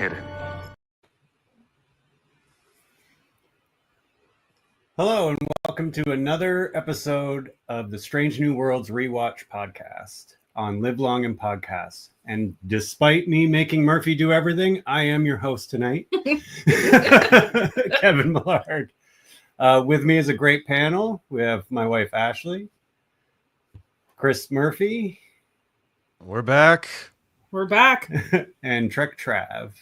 hidden. Hello and welcome to another episode of the Strange New Worlds Rewatch podcast on Live Long and Podcasts. And despite me making Murphy do everything, I am your host tonight, Kevin Millard. With me is a great panel. We have my wife Ashley, Chris Murphy. We're back. And Trek Trav.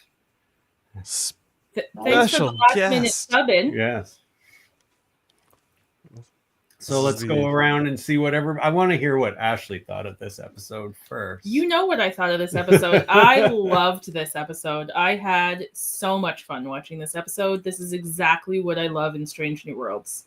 Thanks for the last minute sub-in. Yes. So let's go around and see whatever. I want to hear what Ashley thought of this episode first. You know what I thought of this episode. I loved this episode. I had so much fun watching this episode. This is exactly what I love in Strange New Worlds.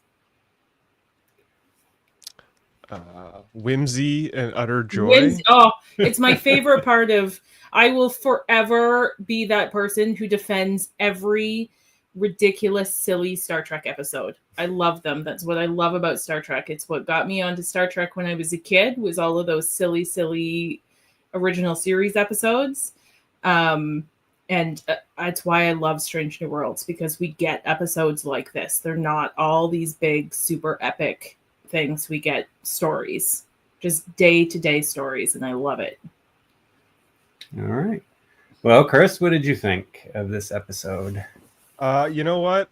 Whimsy and utter joy. Oh, it's my favorite part of... I will forever be that person who defends every ridiculous, silly Star Trek episode. I love them. That's what I love about Star Trek. It's what got me onto Star Trek when I was a kid, was all of those silly original series episodes. And that's why I love Strange New Worlds, because we get episodes like this. They're not all these big, super epic things. We get stories, just day-to-day stories, and I love it. All right. Well, Chris, what did you think of this episode? You know what?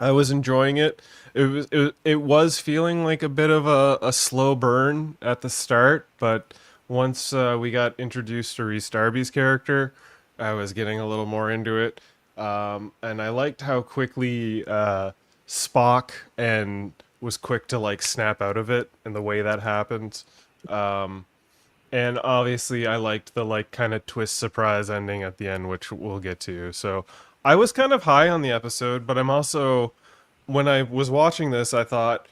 I was enjoying it. It was feeling like a bit of a slow burn at the start, but once we got introduced to Rhys Darby's character, I was getting a little more into it. And I liked how quickly Spock and was quick to like snap out of it, and the way that happened. And obviously I liked the like kind of twist surprise ending at the end, which we'll get to. So I was kind of high on the episode, but I'm also, when I was watching this, I thought,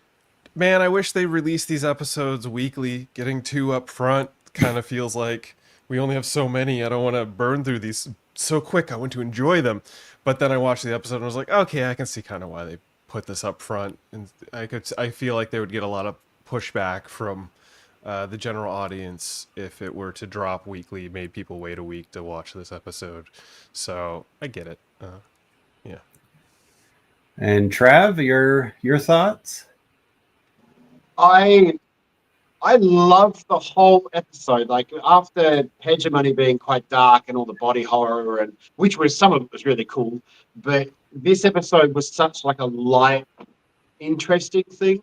man, I wish they released these episodes weekly. Getting two up front kind of feels like we only have so many. I don't want to burn through these so quick. I want to enjoy them. But then I watched the episode and was like, okay, I can see kind of why they put this up front. And I feel like they would get a lot of pushback from the general audience if it were to drop weekly, made people wait a week to watch this episode. So I get it. Yeah. And Trav, your thoughts? I loved the whole episode. Like, after Hegemony being quite dark and all the body horror, and which was, some of it was really cool, but this episode was such like a light, interesting thing.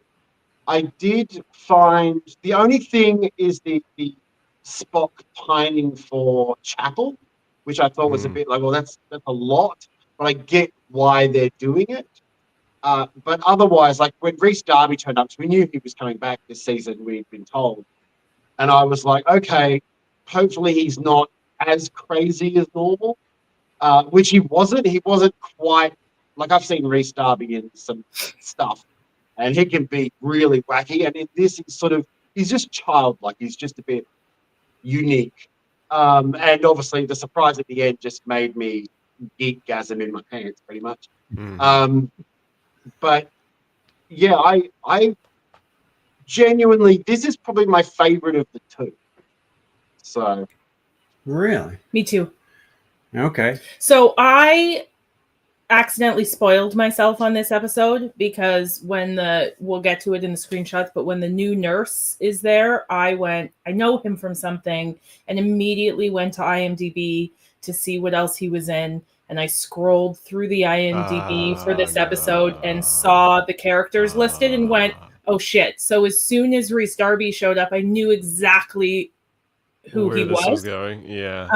I did find the only thing is the Spock pining for Chapel, which I thought was a bit like, well, that's a lot, but I get why they're doing it. But otherwise, like when Rhys Darby turned up, we knew he was coming back this season, we'd been told. And I was like, okay, hopefully he's not as crazy as normal, which he wasn't. He wasn't quite, like, I've seen Rhys Darby in some stuff, and he can be really wacky. And in this, he's just childlike. He's just a bit unique. And obviously the surprise at the end just made me geekgasm in my pants, pretty much. But yeah, I genuinely, this is probably my favorite of the two. So. Really? Me too. Okay. So I accidentally spoiled myself on this episode, because we'll get to it in the screenshots, but when the new nurse is there, I know him from something, and immediately went to IMDb to see what else he was in. And I scrolled through the IMDb for this episode and saw the characters listed and went, oh shit. So as soon as Rhys Darby showed up, I knew exactly who he was going. Yeah.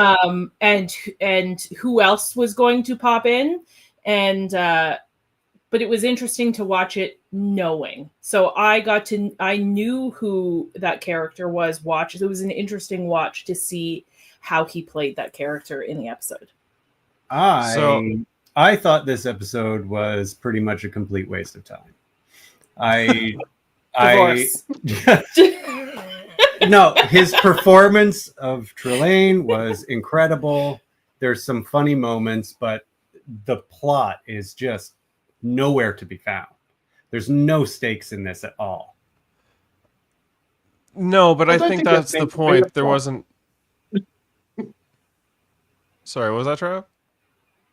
And who else was going to pop in. And but it was interesting to watch it knowing. So I knew who that character was. It was an interesting watch to see how he played that character in the episode. I thought this episode was pretty much a complete waste of time. No, his performance of Trelane was incredible. There's some funny moments, but the plot is just nowhere to be found. There's no stakes in this at all. No, but I think that's the point. There wasn't. Sorry, what was that, Trav?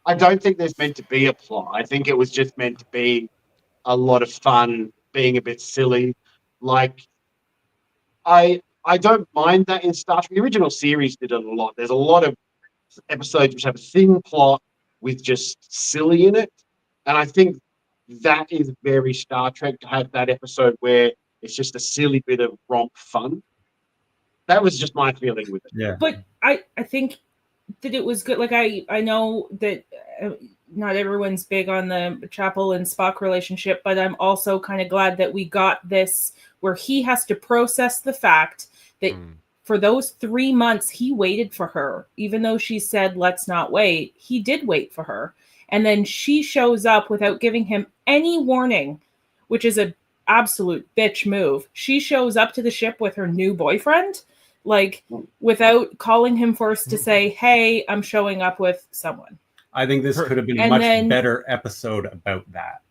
I don't think there's meant to be a plot. I think it was just meant to be a lot of fun, being a bit silly. Like I don't mind that in Star Trek. The original series did it a lot. There's a lot of episodes which have a thin plot with just silly in it, and I think that is very Star Trek to have that episode where it's just a silly bit of romp fun. That was just my feeling with it. Yeah. But I think that it was good. Like I know that not everyone's big on the Chapel and Spock relationship, but I'm also kind of glad that we got this where he has to process the fact that for those 3 months he waited for her, even though she said let's not wait. He did wait for her, and then she shows up without giving him any warning, which is a absolute bitch move. She shows up to the ship with her new boyfriend, like without calling him first to say, hey, I'm showing up with someone. I think this could have been a And much then- better episode about that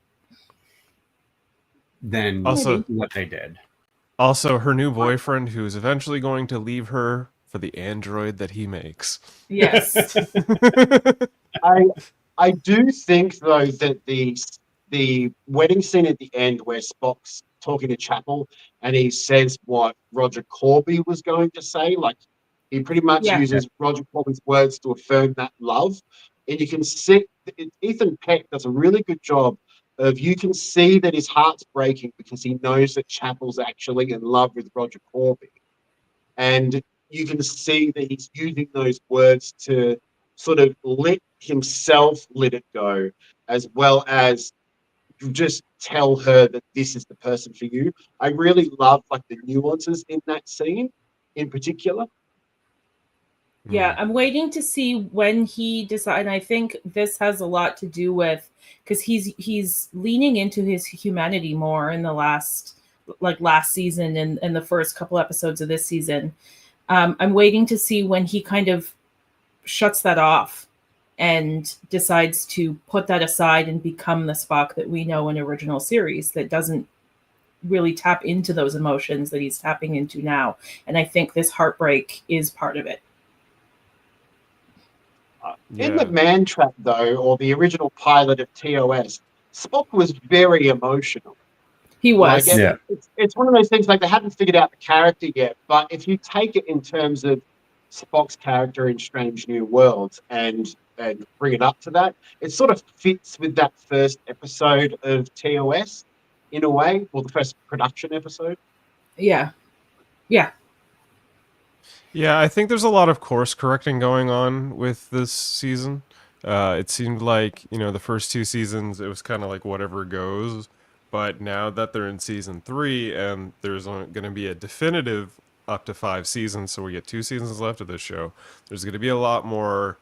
than Also- what they did. Also, her new boyfriend, who's eventually going to leave her for the android that he makes. Yes. I do think though that the wedding scene at the end where Spock's talking to Chapel and he says what Roger Corby was going to say, like he pretty much uses Roger Corby's words to affirm that love, and you can see Ethan Peck does a really good job of, you can see that his heart's breaking because he knows that Chapel's actually in love with Roger Corby, and you can see that he's using those words to sort of let himself let it go, as well as just tell her that this is the person for you. I really love like the nuances in that scene in particular. Yeah, I'm waiting to see when he decides. And I think this has a lot to do with, because he's leaning into his humanity more in the last season and the first couple episodes of this season. I'm waiting to see when he kind of shuts that off and decides to put that aside and become the Spock that we know in original series, that doesn't really tap into those emotions that he's tapping into now. And I think this heartbreak is part of it. In the Man Trap, though, or the original pilot of TOS, Spock was very emotional. He was. Like, it's one of those things, like they haven't figured out the character yet, but if you take it in terms of Spock's character in Strange New Worlds and bring it up to that, it sort of fits with that first episode of TOS in a way, or the first production episode. Yeah. Yeah, I think there's a lot of course correcting going on with this season. It seemed like, the first 2 seasons, it was kind of like whatever goes. But now that they're in season 3 and there's going to be a definitive up to 5 seasons, so we get 2 seasons left of this show, there's going to be a lot more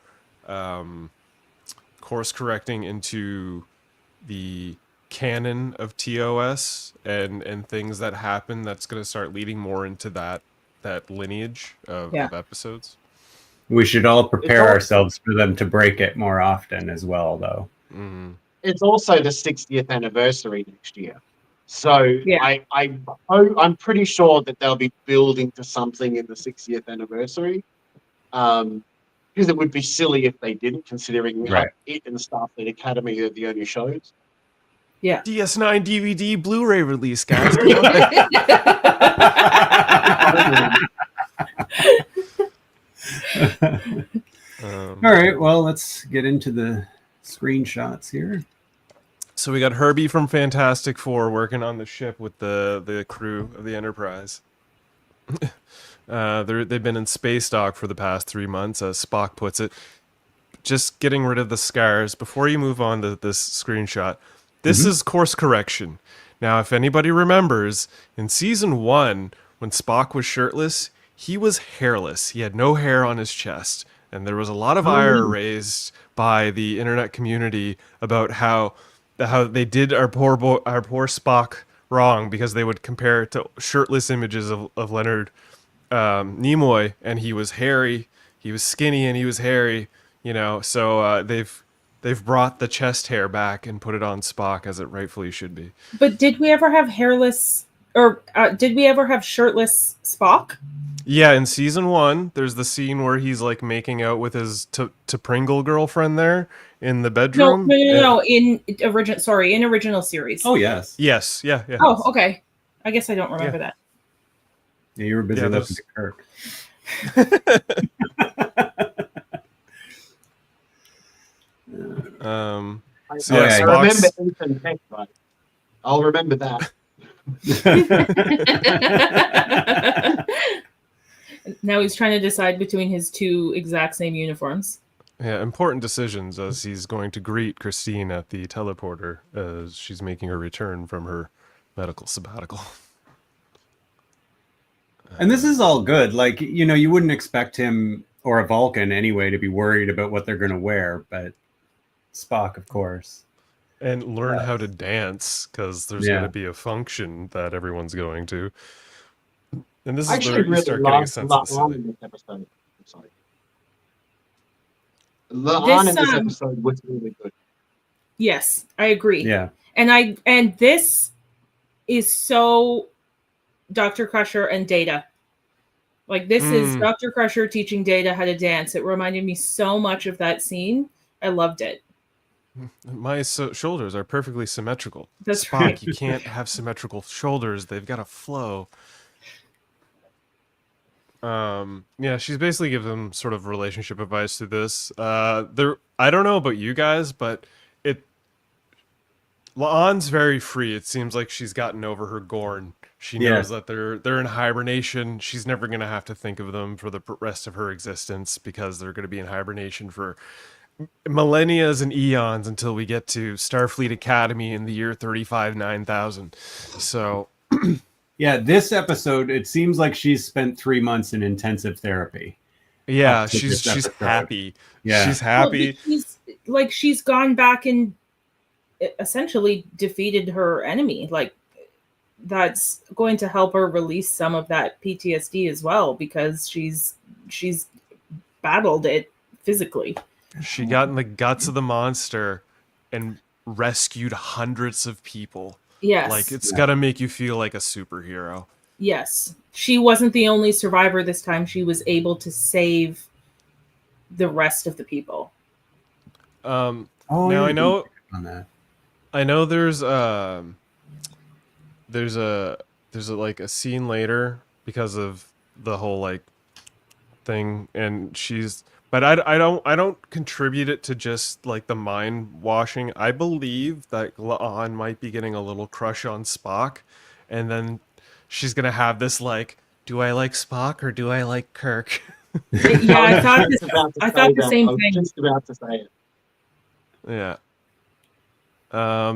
course correcting into the canon of TOS and things that happen that's going to start leading more into that lineage of episodes. We should all prepare ourselves for them to break it more often as well, though. Mm-hmm. It's also the 60th anniversary next year. So I'm pretty sure that they'll be building to something in the 60th anniversary. Because it would be silly if they didn't, considering it and Starfleet Academy are the only shows. Yeah. DS9 DVD Blu-ray release, guys. All right, well, let's get into the screenshots here. So we got Herbie from Fantastic Four working on the ship with the crew of the Enterprise. They've been in space dock for the past 3 months, as Spock puts it. Just getting rid of the scars. Before you move on to this screenshot, this is course correction. Now, if anybody remembers, in season 1, when Spock was shirtless, he was hairless. He had no hair on his chest. And there was a lot of ire raised by the internet community about how they did our poor Spock wrong, because they would compare it to shirtless images of Leonard Nimoy, and he was hairy, he was skinny, and he was hairy. So they've brought the chest hair back and put it on Spock as it rightfully should be. But did we ever have hairless or did we ever have shirtless Spock? Yeah, in season 1, there's the scene where he's like making out with his to Pringle girlfriend there in the No, bedroom. no. In original series. Oh yes. Yes, yeah. Oh, okay. I guess I don't remember that. Yeah, you were busy Yeah, looking at Kirk. So I yeah, remember Spock's- Ethan Peck, right? I'll remember that. Now he's trying to decide between his two exact same uniforms. Yeah, important decisions as he's going to greet Christine at the teleporter as she's making her return from her medical sabbatical. And this is all good. Like, you know, you wouldn't expect him or a Vulcan anyway to be worried about what they're going to wear, but Spock, of course. And learn how to dance, because there's going to be a function that everyone's going to. And this I is where actually you really start getting a loved sense of the La'an silly. in this episode. I'm sorry. La'an in this This, episode was really good. Yes, I agree. Yeah. And this is so Dr. Crusher and Data. Like this is Dr. Crusher teaching Data how to dance. It reminded me so much of that scene. I loved it. My shoulders are perfectly symmetrical. That's Spock, right. you can't have symmetrical shoulders. They've got to flow. Yeah, she's basically giving them sort of relationship advice to this. I don't know about you guys, but La'an's very free. It seems like she's gotten over her Gorn. She knows that they're in hibernation. She's never going to have to think of them for the rest of her existence because they're going to be in hibernation for millennia and eons until we get to Starfleet Academy in the year 35-9000. So Yeah, this episode, it seems like she's spent 3 months in intensive therapy. yeah, Up to she's this episode. happy. Yeah. She's happy. Well, she's gone back and essentially defeated her enemy. Like that's going to help her release some of that PTSD as well because she's battled it physically. She got in the guts of the monster and rescued hundreds of people. Yes. Like, it's got to make you feel like a superhero. Yes. She wasn't the only survivor this time. She was able to save the rest of the people. Now, yeah, I know on that. I know there's a like a scene later because of the whole like thing, and but I don't contribute it to just like the mind washing. I believe that La'an might be getting a little crush on Spock, and then she's gonna have this like, do I like Spock or do I like Kirk? Yeah, I thought the same I was thing. just about to say it. Yeah.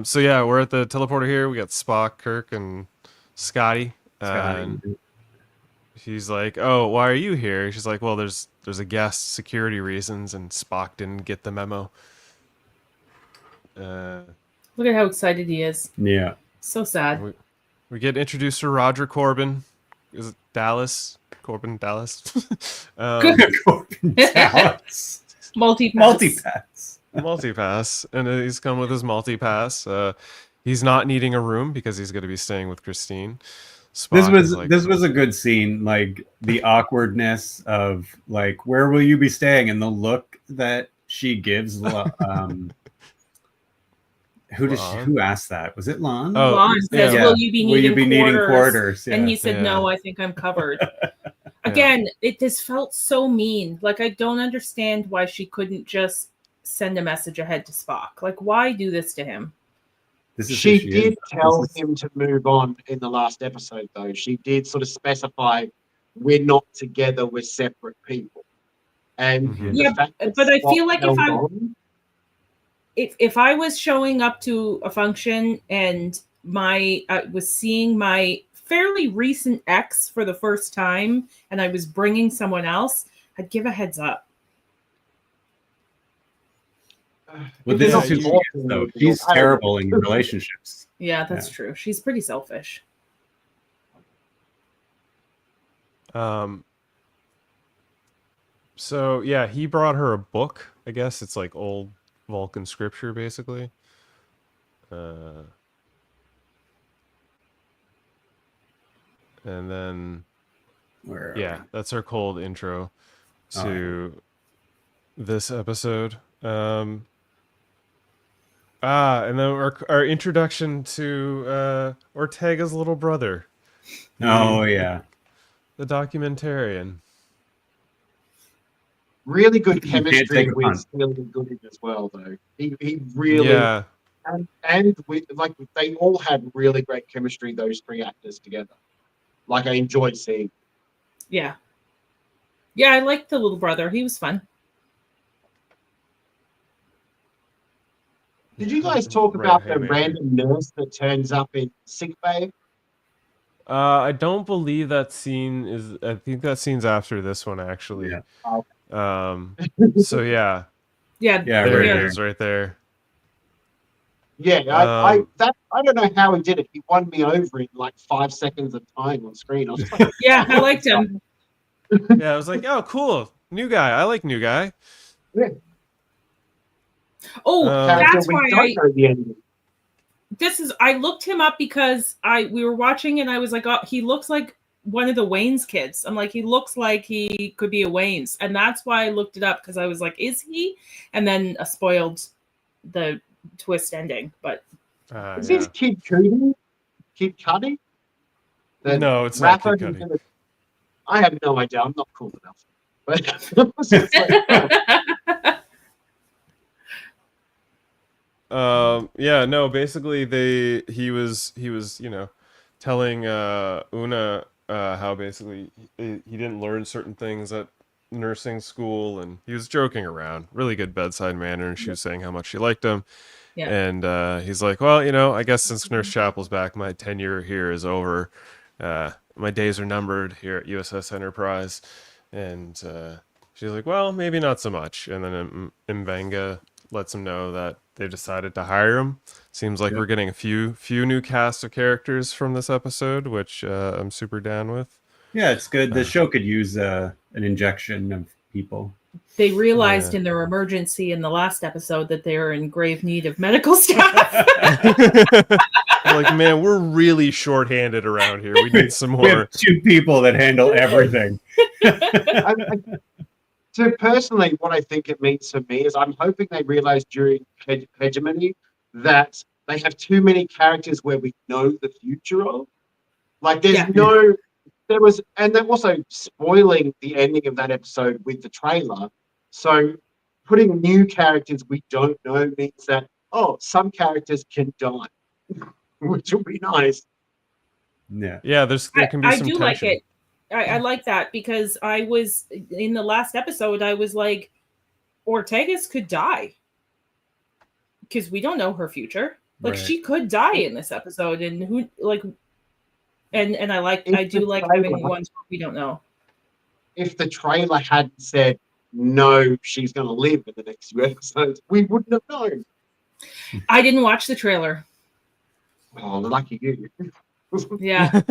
So yeah, we're at the teleporter here. We got Spock, Kirk, and Scotty. And he's like, "Oh, why are you here?" She's like, "Well, there's a guest, security reasons," and Spock didn't get the memo. Look at how excited he is. Yeah. So sad. We get introduced to Roger Corbin. Is it Dallas? Corbin Dallas? Dallas. Multi-pass. Multipass, and he's come with his multipass. He's not needing a room because he's going to be staying with Christine. Spock This was a good scene, like the awkwardness of like, where will you be staying, and the look that she gives. Who asked that? Was it Lon? Oh, Lon says, yeah. "Will you be needing quarters?" Yeah. And he said, Yeah. "No, I think I'm covered." Again, this felt so mean. Like I don't understand why she couldn't just send a message ahead to Spock. Like, why do this to him? She did tell him to move on in the last episode, though. She did sort of specify, "We're not together. We're separate people." And Yeah, but I feel like if I was showing up to a function and I was seeing my fairly recent ex for the first time and I was bringing someone else, I'd give a heads up. Well, this is who she is, though. She's terrible in relationships. Yeah, that's true. She's pretty selfish. So yeah, he brought her a book. I guess it's like old Vulcan scripture, basically. And then Where are yeah, we? that's our cold intro Oh, to this episode. And then our introduction to Ortega's little brother, Oh yeah. the documentarian. Really good You can't chemistry take a with punt. Steely Good as well, though. He really Yeah, and with like they all had really great chemistry. Those three actors together. Like I enjoyed seeing. Yeah. Yeah, I liked the little brother. He was fun. Did you guys talk right, about the haymaker. random nurse that turns up in sick bay? I don't believe that scene is. I think that scene's after this one, actually. Yeah. So yeah, Yeah. Yeah, there right it there. is, right there. Yeah, I don't know how he did it. He won me over in like 5 seconds of time on screen. I was just like, Yeah, I liked him. Yeah, I was like, oh, cool, new guy. I like new guy. yeah, Oh, character that's we why don't know the ending. I looked him up because we were watching and I was like, oh, he looks like one of the Wayne's kids. I'm like, he looks like he could be a Wayne's. And that's why I looked it up because I was like, is he? And then spoiled the twist ending. But Is Yeah. this Kid Cudi? Kid Cudi? The No, it's not rapper Kid who's Cudi. in it? I have no idea. I'm not cool enough. But it was just like, Yeah, no, basically he was telling Una how basically he didn't learn certain things at nursing school, and he was joking around. Really good bedside manner, and she was saying how much she liked him. Yeah. And he's like, well, I guess since Nurse Chapel's back, my tenure here is over. My days are numbered here at USS Enterprise. And she's like, well, maybe not so much. And then Mbenga lets him know that they've decided to hire him. Seems like we're getting a few new cast of characters from this episode, which I'm super down with. Yeah, it's good. The show could use an injection of people. they realized Yeah. in their emergency in the last episode that they were in grave need of medical staff. Like, man, we're really shorthanded around here. We need some We more. have two people that handle everything. so personally, what I think it means for me is I'm hoping they realize during hegemony that they have too many characters where we know the future of. Like, there's Yeah. and they're also spoiling the ending of that episode with the trailer. So putting new characters we don't know means that, some characters can die, which will be nice. Yeah. Yeah, there can be I some do tension. like it. I like that because I was in the last episode. I was like, Ortega's could die because we don't know her future. Like Right. she could die in this episode, and who like, and I do like having ones where we don't know. If the trailer hadn't said no, she's going to live in the next few episodes, we wouldn't have known. I didn't watch the trailer. Oh, lucky you. Yeah.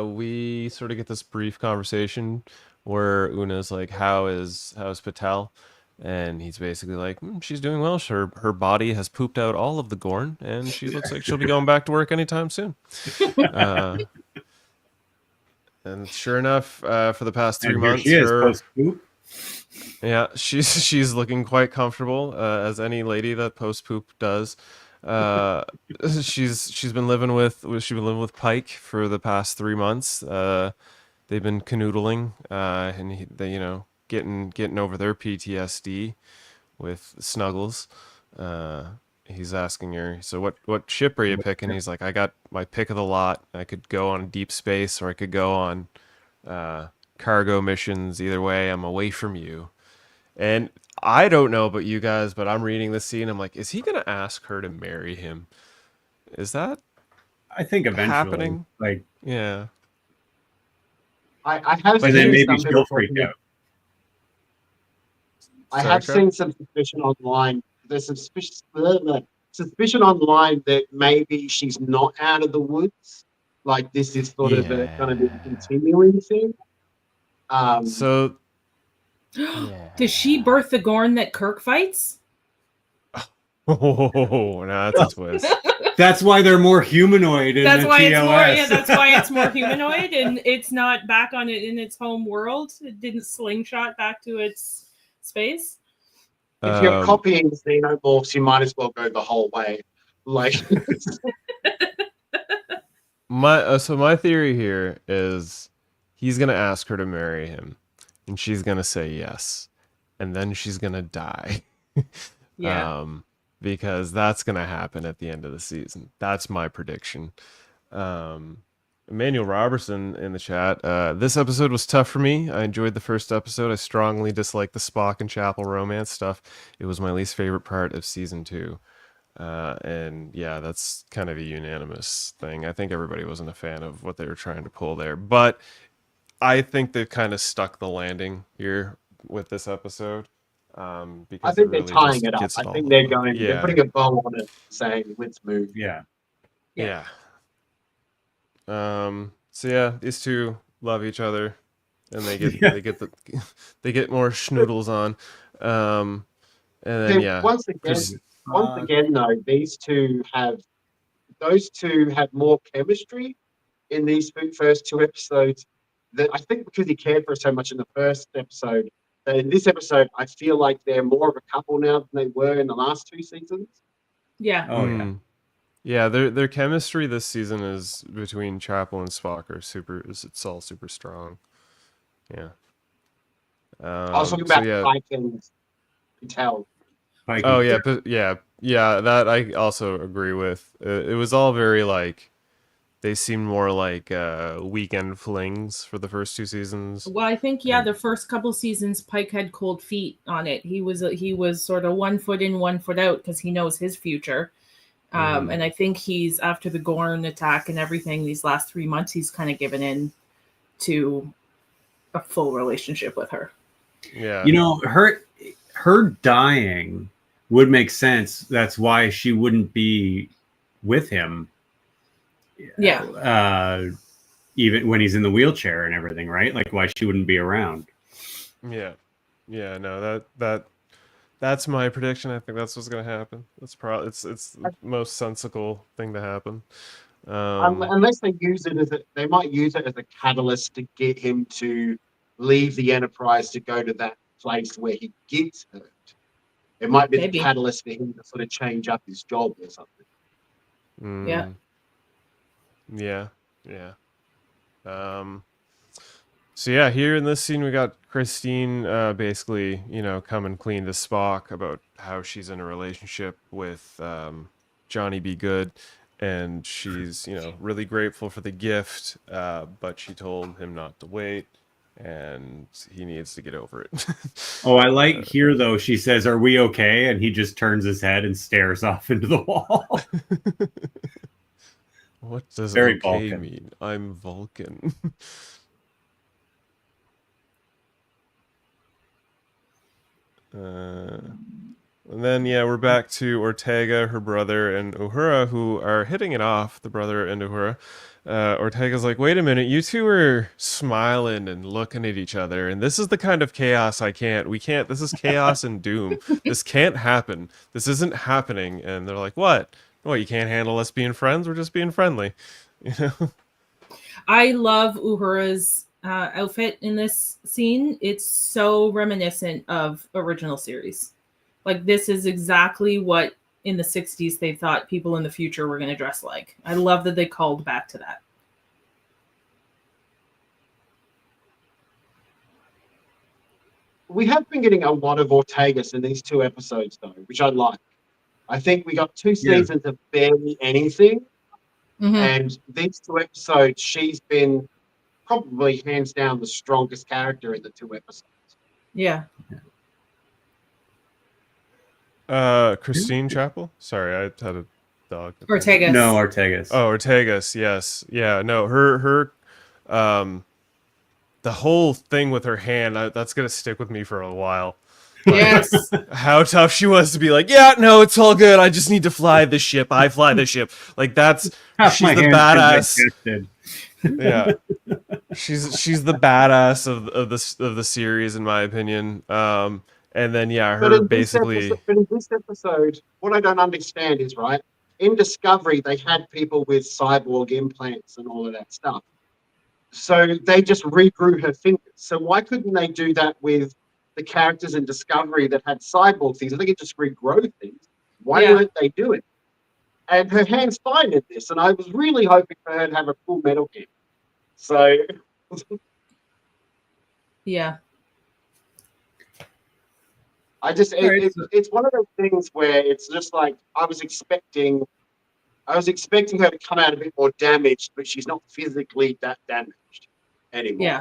We sort of get this brief conversation where Una's like, how's Patel? And he's basically like, she's doing well. Her body has pooped out all of the Gorn, and she looks like she'll be going back to work anytime soon. And sure enough, for the past 3 And here months, she is post-poop. yeah, she's looking quite comfortable, as any lady that post poop does. She's been living with Pike for the past 3 months. They've been canoodling, and they getting over their PTSD with Snuggles. He's asking her, so what ship are you picking? He's like, I got my pick of the lot. I could go on deep space, or I could go on cargo missions. Either way, I'm away from you. And I don't know about you guys, but I'm reading this scene. I'm like, is he gonna ask her to marry him? Is that I think eventually, happening? like, Yeah. I have but then seen maybe some she'll people freak out. I Sorry, have Trav? seen some suspicion online. There's some suspicion online that maybe she's not out of the woods. Like this is sort of going to be a continuing thing. So Does she birth the Gorn that Kirk fights? Oh, now that's a twist. That's why they're more humanoid in That's the why TOS. it's more. Yeah, that's why it's more humanoid, and it's not back on it in its home world. It didn't slingshot back to its space. If you're copying xenomorphs, you might as well go the whole way. Like, my theory here is he's gonna ask her to marry him, and she's gonna say yes, and then she's gonna die. Yeah. Because that's gonna happen at the end of the season. That's my prediction. Emmanuel Robertson in the chat. This episode was tough for me. I enjoyed the first episode. I strongly disliked the Spock and Chapel romance stuff. It was my least favorite part of season 2. And yeah, that's kind of a unanimous thing. I think everybody wasn't a fan of what they were trying to pull there, but I think they've kind of stuck the landing here with this episode. Because I think they're really tying just it up. gets I all- think they're going. Yeah. They're putting a bow on it, saying, "Let's move." Yeah. Yeah. So yeah, these two love each other, and they get Yeah. they get more schnoodles on. And then Then yeah, once again, Chris- though, those two have more chemistry in these first 2 episodes. That I think because he cared for her so much in the first episode, that in this episode, I feel like they're more of a couple now than they were in the last 2 seasons. Yeah. Oh yeah. Yeah, their chemistry this season is between Chapel and Spock are super. It's all super strong. Yeah. I was talking so about yeah. Pike and Patel. Pike Oh and- yeah, but yeah. That I also agree with. It was all very like, they seemed more like weekend flings for the first 2 seasons. Well, I think the first couple seasons, Pike had cold feet on it. He was sort of 1 foot in, 1 foot out because he knows his future. And I think he's, after the Gorn attack and everything, these last 3 months, he's kind of given in to a full relationship with her. Yeah. You know, her dying would make sense. That's why she wouldn't be with him. Yeah. Even when he's in the wheelchair and everything, right? Like why she wouldn't be around. Yeah. No, that's my prediction. I think that's what's gonna happen. It's probably it's the most sensible thing to happen. Unless they use it they might use it as a catalyst to get him to leave the Enterprise to go to that place where he gets hurt. It might be Maybe. the catalyst for him to sort of change up his job or something. Yeah. So yeah, here in this scene we got Christine basically, coming clean to Spock about how she's in a relationship with Johnny Be Good, and she's, really grateful for the gift, but she told him not to wait, and he needs to get over it. Oh, I like here though. She says, "Are we okay?" And he just turns his head and stares off into the wall. What does Very okay Vulcan. mean? I'm Vulcan. And then we're back to Ortega, her brother, and Uhura, who are hitting it off. The brother and Uhura. Ortega's like, "Wait a minute, you two are smiling and looking at each other, and this is the kind of chaos we can't. This is chaos and doom. This can't happen. This isn't happening." And they're like, "What? What? You can't handle us being friends? We're just being friendly." I love Uhura's outfit in this scene. It's so reminiscent of original series. Like, this is exactly what in the 60s they thought people in the future were going to dress like. I love that they called back to that. We have been getting a lot of Ortegas in these 2 episodes, though, which I like. I think we got 2 seasons of barely anything, and these 2 episodes, she's been probably hands down the strongest character in the 2 episodes. Yeah. Christine Chapel? Sorry, I had a dog. Ortegas. No, Ortegas. Oh, Ortegas, yes. Yeah, no, her the whole thing with her hand, that's going to stick with me for a while. Yes. How tough she was to be like, "Yeah, no, it's all good. I just need to fly this ship. I fly this ship." Like, that's, Half she's my the hand's badass. been digested. Yeah. She's the badass of the series, in my opinion. And then yeah, But her basically. in this episode, what I don't understand is, right, in Discovery, they had people with cyborg implants and all of that stuff. So they just regrew her fingers. So why couldn't they do that with the characters in Discovery that had cyborg things? They could just regrow things. Why Yeah. weren't they doing it? And her hand's fine in this. And I was really hoping for her to have a full metal hand. So Yeah. I just, All right, so- it's one of those things where it's just like I was expecting her to come out a bit more damaged, but she's not physically that damaged anymore. Yeah.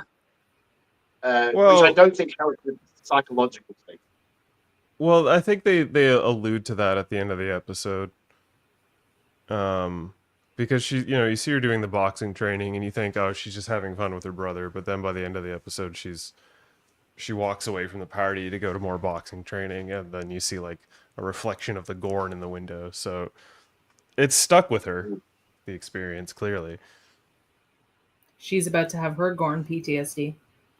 Which I Well, don't think helps with the psychological thing. well, I think they allude to that at the end of the episode. Because she, you know, you see her doing the boxing training and you think, oh, she's just having fun with her brother, but then by the end of the episode she walks away from the party to go to more boxing training, and then you see like a reflection of the Gorn in the window. So it's stuck with her, the experience, clearly. She's about to have her Gorn PTSD.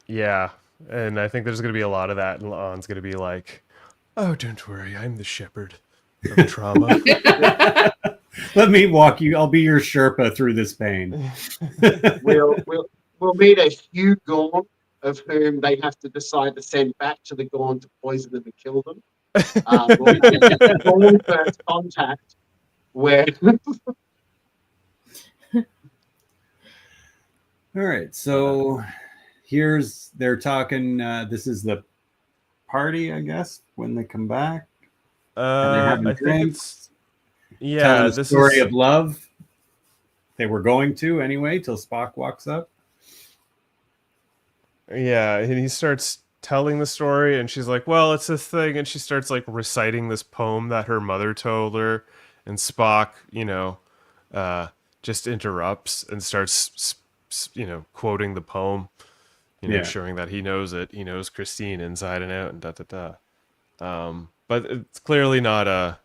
Yeah. And I think there's going to be a lot of that, and Lon's going to be like, oh, don't worry, I'm the shepherd of trauma. Let me walk you. I'll be your Sherpa through this pain. We'll meet a Hugh Gorn, of whom they have to decide to send back to the Gorn to poison them and kill them. We'll meet Gorn First Contact, where All right, so they're talking. This is the party, I guess, when they come back. And they're having I think drinks, yeah, telling the this story is of love. They were going to anyway, till Spock walks up. yeah, and he starts telling the story, and she's like, well, it's this thing, and she starts like reciting this poem that her mother told her, and Spock, you know, just interrupts and starts you know, quoting the poem, you know, Yeah. showing that he knows it, he knows Christine inside and out, and but it's clearly not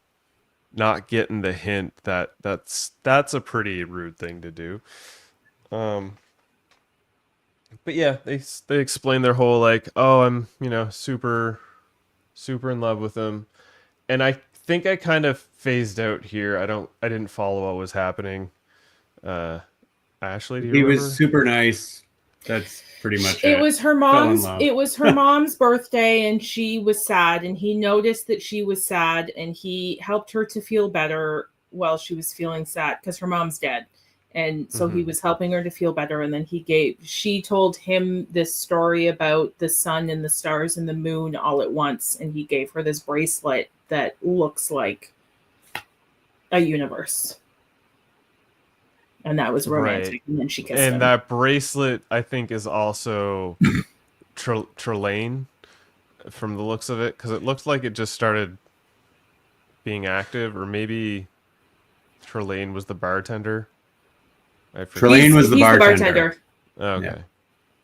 getting the hint that that's a pretty rude thing to do. But yeah, they explain their whole like, oh, I'm, you know, super in love with him, and I think I kind of phased out here. I didn't follow what was happening. Ashley, do you He remember? was super nice. That's pretty much It was her Fell in mom's love. it was her mom's birthday, and she was sad, and he noticed that she was sad, and he helped her to feel better while she was feeling sad because her mom's dead. And so he Mhm. was helping her to feel better, and then she told him this story about the sun and the stars and the moon all at once, and he gave her this bracelet that looks like a universe. And that was romantic. Right. And then she kissed And him. that bracelet, I think, is also Trelane from the looks of it, because it looked like it just started being active, or maybe Trelane was the bartender. I forget. Trelane was the He's bartender. Okay.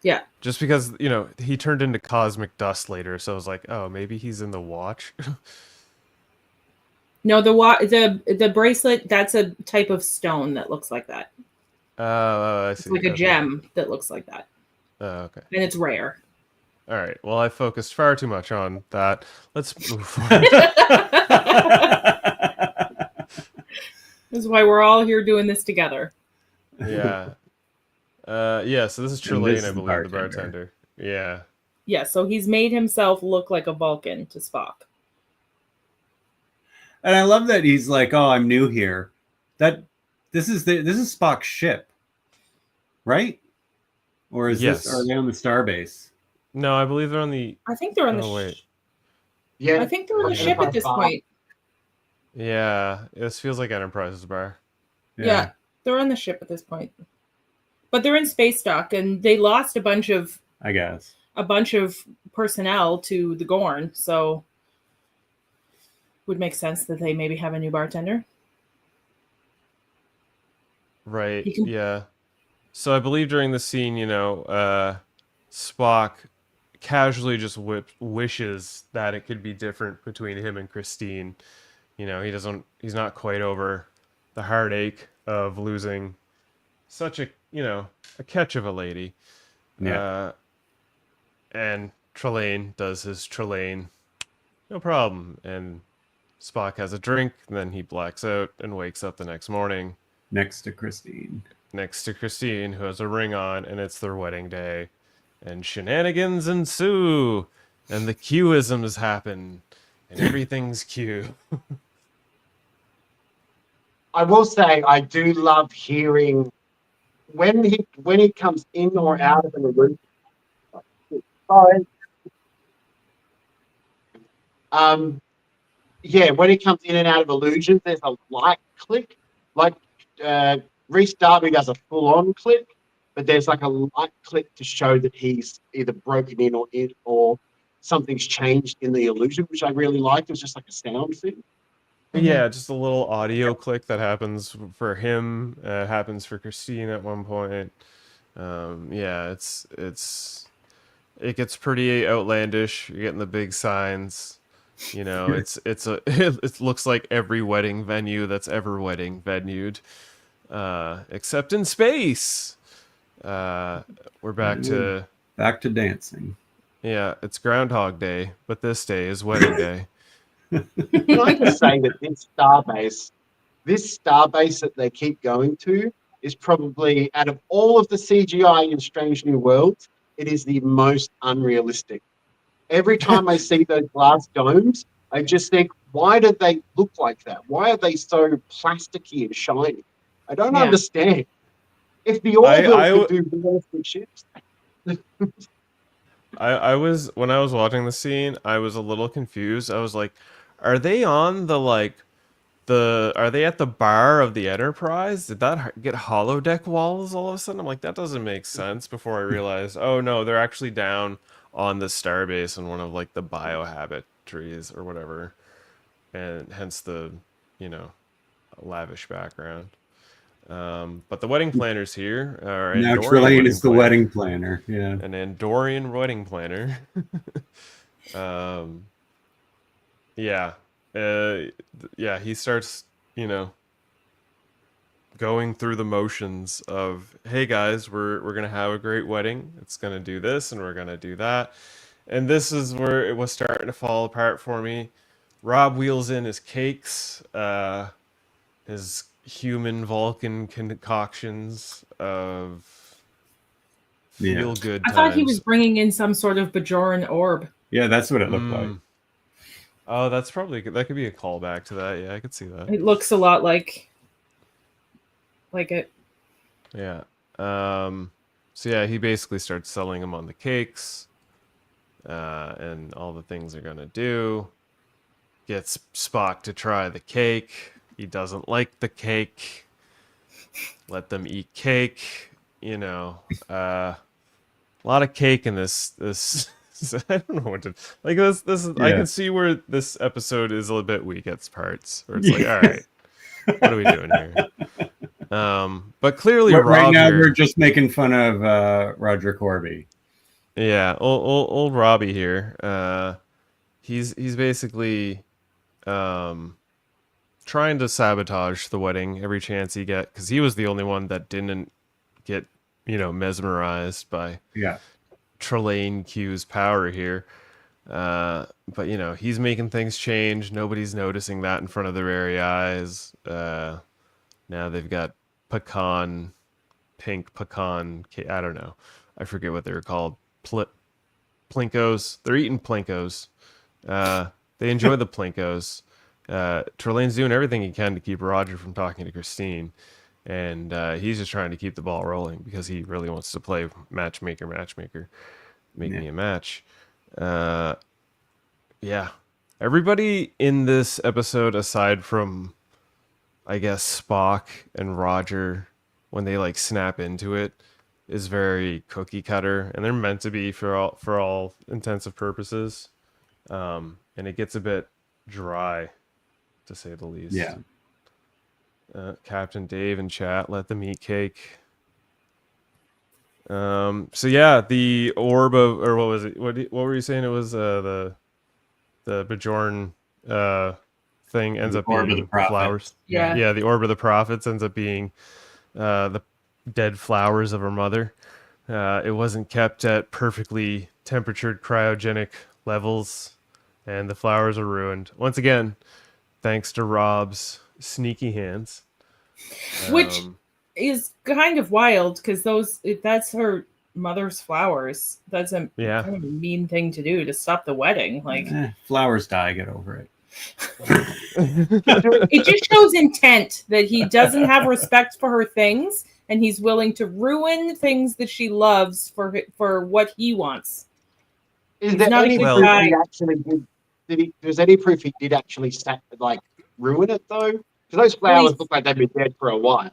Yeah. Just because, you know, he turned into cosmic dust later, so I was like, oh, maybe he's in the watch. No, the bracelet, that's a type of stone that looks like that. I It's see. like a Okay. gem that looks like that. Okay. And it's rare. All right. Well, I focused far too much on that. Let's move forward. This is why we're all here doing this together. Yeah. Yeah, so this is And Trelane, this I is the believe, the bartender. bartender. Yeah. Yeah, so he's made himself look like a Vulcan to Spock. And I love that he's like, "Oh, I'm new here." This is Spock's ship, right? Or is Yes. this? Are they on the starbase? No, I believe they're on the. I think they're on the Oh, wait. yeah, I think they're on the ship at this point. Yeah, this feels like Enterprise's bar. Yeah, they're on the ship at this point. But they're in space dock, and they lost a bunch of I guess. personnel to the Gorn, so would make sense that they maybe have a new bartender. Right. He can- Yeah. So I believe during the scene, you know, Spock casually just wishes that it could be different between him and Christine. You know, he's not quite over the heartache of losing such a, you know, a catch of a lady. Yeah. And Trelane does his Trelane no problem. And Spock has a drink, and then he blacks out and wakes up the next morning Next to Christine. next to Christine, who has a ring on, and it's their wedding day. And shenanigans ensue, and the Q-isms happen, and everything's Q. I will say I do love hearing when he comes in or out of an illusion. Sorry. Yeah, when he comes in and out of illusions, there's a light click. Like Reese Darby does a full-on click, but there's like a light click to show that he's either broken in or something's changed in the illusion, which I really liked. It was just like a sound thing. Yeah, just a little audio click that happens for him. Happens for Christine at one point. Yeah, it gets pretty outlandish. You're getting the big signs. You know, it looks like every wedding venue that's ever wedding venued, except in space. We're back to dancing. yeah, it's Groundhog Day, but this day is wedding day. Can I just say that this starbase that they keep going to is probably, out of all of the CGI in Strange New Worlds, it is the most unrealistic. Every time I see those glass domes, I just think, why do they look like that? Why are they so plasticky and shiny? I don't understand. If the Orville could do realistic ships. I was when I was watching the scene, I was a little confused. I was like, are they on are they at the bar of the Enterprise? Did that get holodeck walls all of a sudden? I'm like, that doesn't make sense. Before I realized, oh no, they're actually down on the starbase in one of like the biohabit trees or whatever, and hence the lavish background. But the wedding planner's here. Now Trelane is the wedding planner. Yeah, an Andorian wedding planner. Yeah. Yeah, he starts, going through the motions of, hey guys, we're gonna have a great wedding. It's gonna do this and we're gonna do that. And this is where it was starting to fall apart for me. Rob wheels in his cakes, his human Vulcan concoctions of feel good times. I thought he was bringing in some sort of Bajoran orb. Yeah, that's what it looked like. Oh, that could be a callback to that. Yeah, I could see that. It looks a lot like it. Yeah. So yeah, he basically starts selling him on the cakes, and all the things they're gonna do. Gets Spock to try the cake. He doesn't like the cake. Let them eat cake. A lot of cake in this. I don't know what to like. This is. Yeah. I can see where this episode is a little bit weak at parts. Where it's like, all right, what are we doing here? But clearly, right now we're just making fun of Roger Corby. Yeah, old Robbie here. He's basically trying to sabotage the wedding every chance he get, because he was the only one that didn't get mesmerized by Trelane Q's power here. But he's making things change. Nobody's noticing that in front of their very eyes. Now they've got pink pecan, I don't know. I forget what they were called. Plinkos. They're eating Plinkos. They enjoy the Plinkos. Trelane's doing everything he can to keep Roger from talking to Christine. And he's just trying to keep the ball rolling because he really wants to play matchmaker. Make me a match. Yeah. Everybody in this episode, aside from, I guess, Spock and Roger, when they snap into it, is very cookie cutter, and they're meant to be for all intensive purposes. And it gets a bit dry, to say the least. Yeah. Captain Dave in chat, let them eat cake. So yeah, the orb of, or what was it? What were you saying? It was the Bajoran thing ends up being flowers. Yeah, the orb of the prophets ends up being the dead flowers of her mother. It wasn't kept at perfectly temperatured cryogenic levels, and the flowers are ruined once again, thanks to Rob's sneaky hands. Which is kind of wild because that's her mother's flowers. That's a Yeah. kind of a mean thing to do to stop the wedding. Like flowers die, get over it. it just shows intent that he doesn't have respect for her things, and he's willing to ruin things that she loves for what he wants. Is He's there not a any good proof guy. he actually did? There's any proof he did actually ruin it though? Because those flowers look like they've been dead for a while.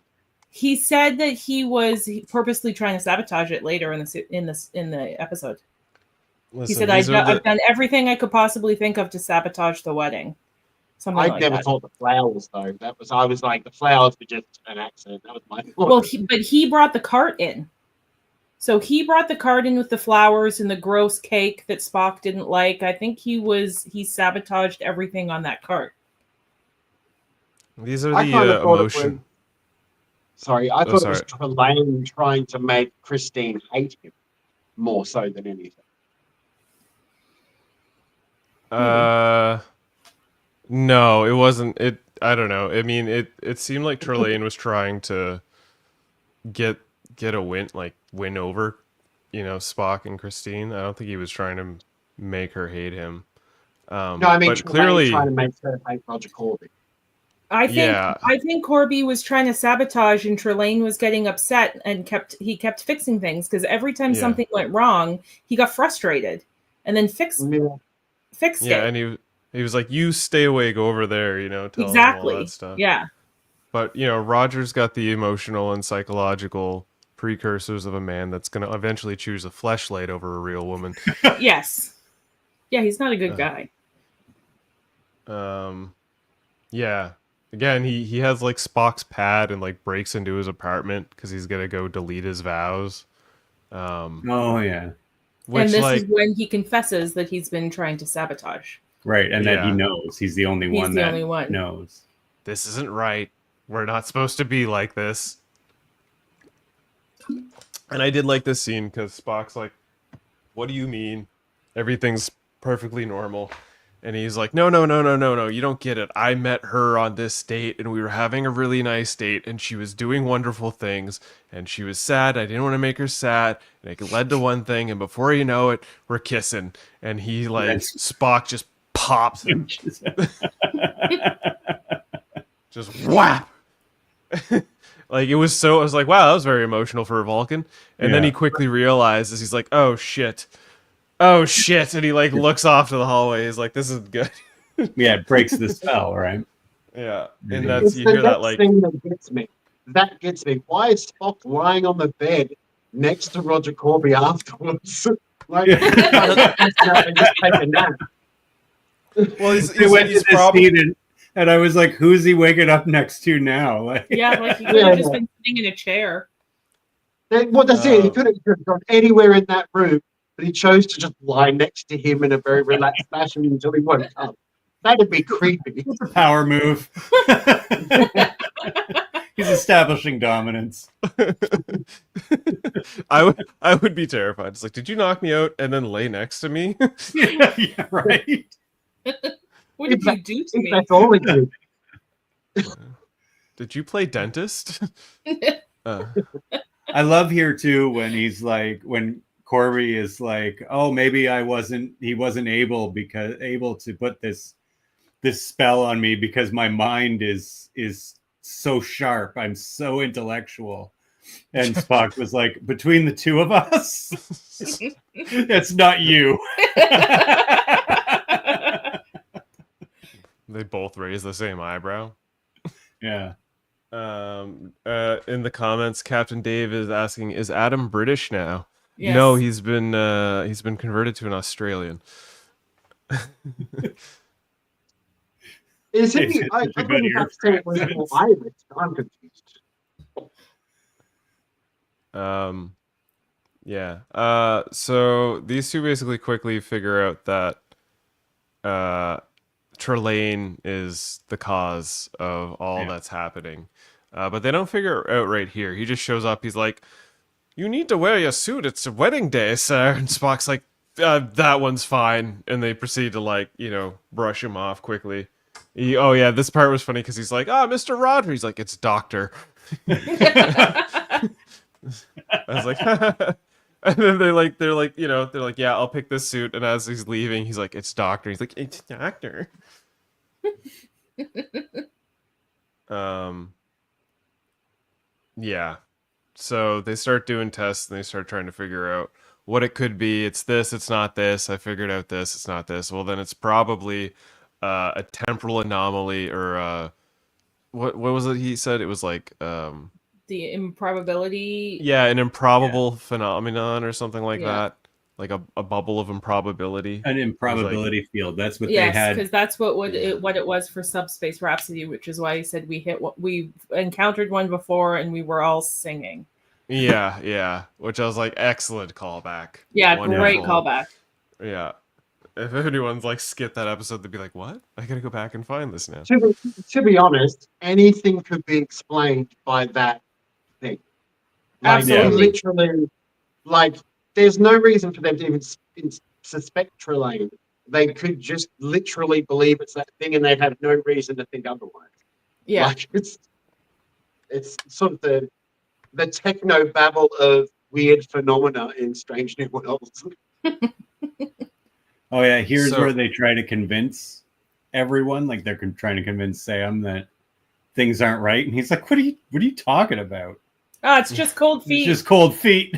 He said that he was purposely trying to sabotage it later in the episode. Listen, He said, I've done everything I could possibly think of to sabotage the wedding. Something I like never that. thought the flowers though. I was like, the flowers were just an accident. That was my thought. Well, but he brought the cart in. So he brought the cart in with the flowers and the gross cake that Spock didn't like. I think he sabotaged everything on that cart. These are I kind the of thought emotion. I thought it was Sorry. Trelane trying to make Christine hate him more so than anything. No, it wasn't. I don't know. I mean, it seemed like Trelane was trying to get a win over, Spock and Christine. I don't think he was trying to make her hate him. No, I mean, but Trelane clearly trying to make her hate Roger Corby. I think Corby was trying to sabotage, and Trelane was getting upset and kept fixing things because every time something went wrong, he got frustrated and then fixed it. Yeah, and he was like, "You stay away, go over there," tell him all that stuff. Yeah. But Roger's got the emotional and psychological precursors of a man that's going to eventually choose a fleshlight over a real woman. Yes. Yeah, he's not a good guy. Yeah. Again, he has like Spock's pad and like breaks into his apartment because he's gonna go delete his vows. Oh yeah. And this is when he confesses that he's been trying to sabotage. Right, and that he knows he's the only one that knows. This isn't right. We're not supposed to be like this. And I did like this scene because Spock's like, "What do you mean? Everything's perfectly normal." And he's like, no, you don't get it. I met her on this date, and we were having a really nice date, and she was doing wonderful things, and she was sad. I didn't want to make her sad, and it led to one thing, and before you know it, we're kissing. And he, Spock just pops him. Just whap! I was like, wow, that was very emotional for a Vulcan. And then he quickly realizes, he's like, oh, shit. And he looks off to the hallway. He's like, this is good. Yeah, it breaks the spell, right? Yeah. And It's you hear that thing that gets me. That gets me. Why is Spock lying on the bed next to Roger Corby afterwards? Just take a nap. Well, he's probably... and I was like, who's he waking up next to now? He could have just been sitting in a chair. Well, that's it. He could have gone anywhere in that room, but he chose to just lie next to him in a very relaxed fashion until he woke up. That'd be creepy. It's a power move. He's establishing dominance. I would be terrified. It's like, did you knock me out and then lay next to me? Yeah, right. What did you do to me? That's all we do. Did you play dentist? I love here too when Corby is like, oh, maybe he wasn't able to put this spell on me because my mind is so sharp. I'm so intellectual. And Spock was like, between the two of us, it's not you. They both raise the same eyebrow. Yeah. In the comments, Captain Dave is asking, is Adam British now? Yes. No, he's been converted to an Australian. Is he? I couldn't have said it was Irish. I'm confused. Yeah. So these two basically quickly figure out that Trelane is the cause of all that's happening. But they don't figure it out right here. He just shows up. He's like, you need to wear your suit. It's a wedding day, sir. And Spock's like, that one's fine. And they proceed to, like, brush him off quickly. Oh, yeah, this part was funny because he's like, Mr. Roger. He's like, it's Doctor. I was like, and then they're like, yeah, I'll pick this suit. And as he's leaving, he's like, it's Doctor. He's like, it's Doctor. Yeah. So they start doing tests and they start trying to figure out what it could be. It's this, it's not this. I figured out this, it's not this. Well, then it's probably a temporal anomaly or what was it he said? It was like The improbability. yeah, an improbable phenomenon or something like Yeah. that. Like a bubble of improbability. An improbability field. That's what they Yes, had. because that's what it was for Subspace Rhapsody, which is why he said we encountered one before and we were all singing. Yeah. Which I was like, excellent callback. Yeah, Wonderful. great callback. Yeah. If anyone's like skipped that episode, they'd be like, what? I gotta go back and find this now. To be honest, anything could be explained by that thing. Like, Absolutely. literally, like, there's no reason for them to even suspect Trelane. They could just literally believe it's that thing and they'd have no reason to think otherwise. Yeah. Like, it's sort of the techno babble of weird phenomena in Strange New Worlds. Oh yeah, here's So- where they try to convince everyone, like they're trying to convince Sam that things aren't right, and he's like, "What are you talking about? Oh, it's just cold feet. It's just cold feet."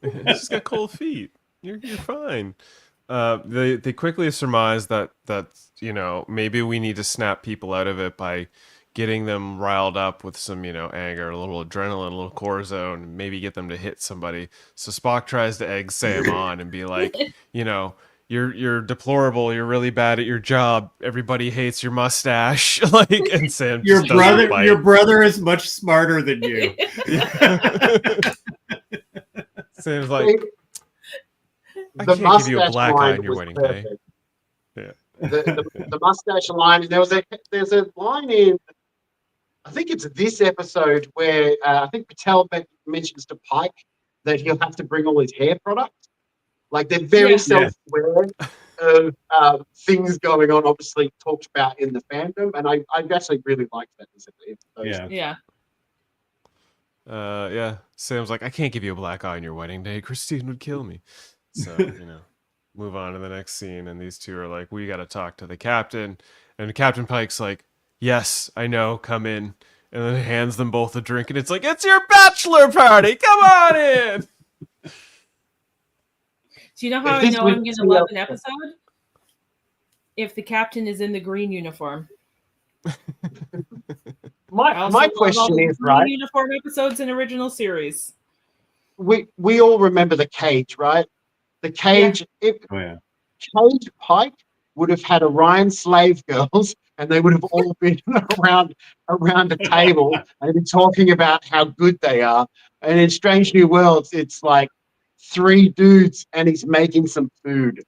He's just got cold feet. You're fine. They quickly surmise that maybe we need to snap people out of it by getting them riled up with some anger, a little adrenaline, a little cortisone, maybe get them to hit somebody. So Spock tries to egg Sam on and be like, you're deplorable. You're really bad at your job. Everybody hates your mustache. And Sam Your just doesn't bite. your brother is much smarter than you. Sam's like, I The can't give you a mustache black eye line on your was wedding day. perfect. Yeah. The mustache line. There's a line in, I think it's this episode where I think Patel mentions to Pike that he'll have to bring all his hair products. Like, they're very Yeah. self-aware of things going on, obviously talked about in the fandom, and I actually really liked that. Yeah. Yeah. Yeah. Sam's like, I can't give you a black eye on your wedding day. Christine would kill me. So, move on to the next scene. And these two are like, we got to talk to the captain. And Captain Pike's like, yes, I know. Come in. And then hands them both a drink. And it's like, it's your bachelor party. Come on in. Do you know how I know I'm going to love an episode? If the captain is in the green uniform. I My also love all question the is, green right? uniform episodes in original series. We all remember the cage, right? The cage. If Oh yeah. Cage Pike would have had Orion slave girls, and they would have all been around a table and be talking about how good they are. And in Strange New Worlds, it's like 3 dudes, and he's making some food.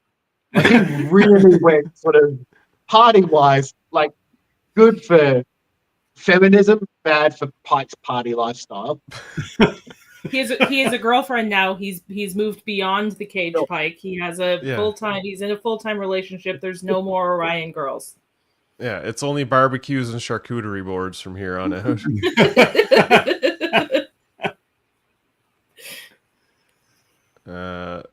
Like, he really went sort of party-wise, like, good for feminism, bad for Pike's party lifestyle. He has a girlfriend now. He's moved beyond the cage, Pike. He has a full-time. He's in a full-time relationship. There's no more Orion girls. Yeah, it's only barbecues and charcuterie boards from here on out.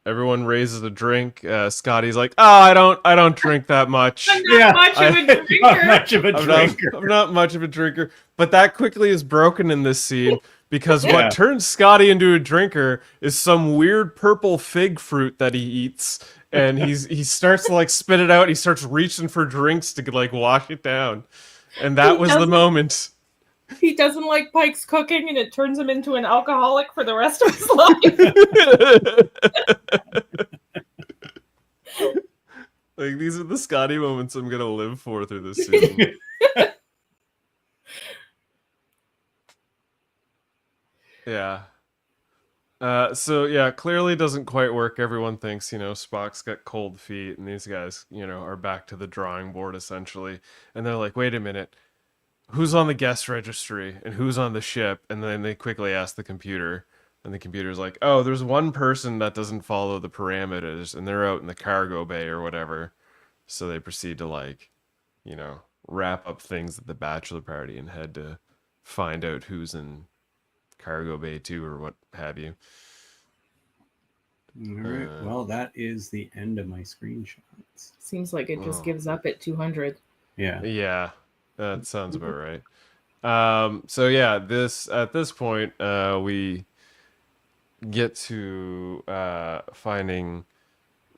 Everyone raises a drink. Scotty's like, "Oh, I don't drink that much. I'm not much of a drinker. Not much of a drinker. I'm not much of a drinker." But that quickly is broken in this scene because what turns Scotty into a drinker is some weird purple fig fruit that he eats, and he starts to like spit it out. He starts reaching for drinks to like wash it down, and that was the moment. He doesn't like Pike's cooking, and it turns him into an alcoholic for the rest of his life. Like, these are the Scotty moments I'm gonna live for through this season. Yeah. So yeah, clearly doesn't quite work. Everyone thinks, Spock's got cold feet, and these guys, are back to the drawing board essentially. And they're like, wait a minute, who's on the guest registry and who's on the ship? And then they quickly ask the computer, And the computer's like, oh, there's one person that doesn't follow the parameters, and they're out in the cargo bay or whatever. So they proceed to, like, you know, wrap up things at the bachelor party and head to find out who's in cargo bay 2 or what have you. All right. Well, that is the end of my screenshots. Seems like it just gives up at 200. Yeah. Yeah, that sounds about right. So yeah, at this point, we get to finding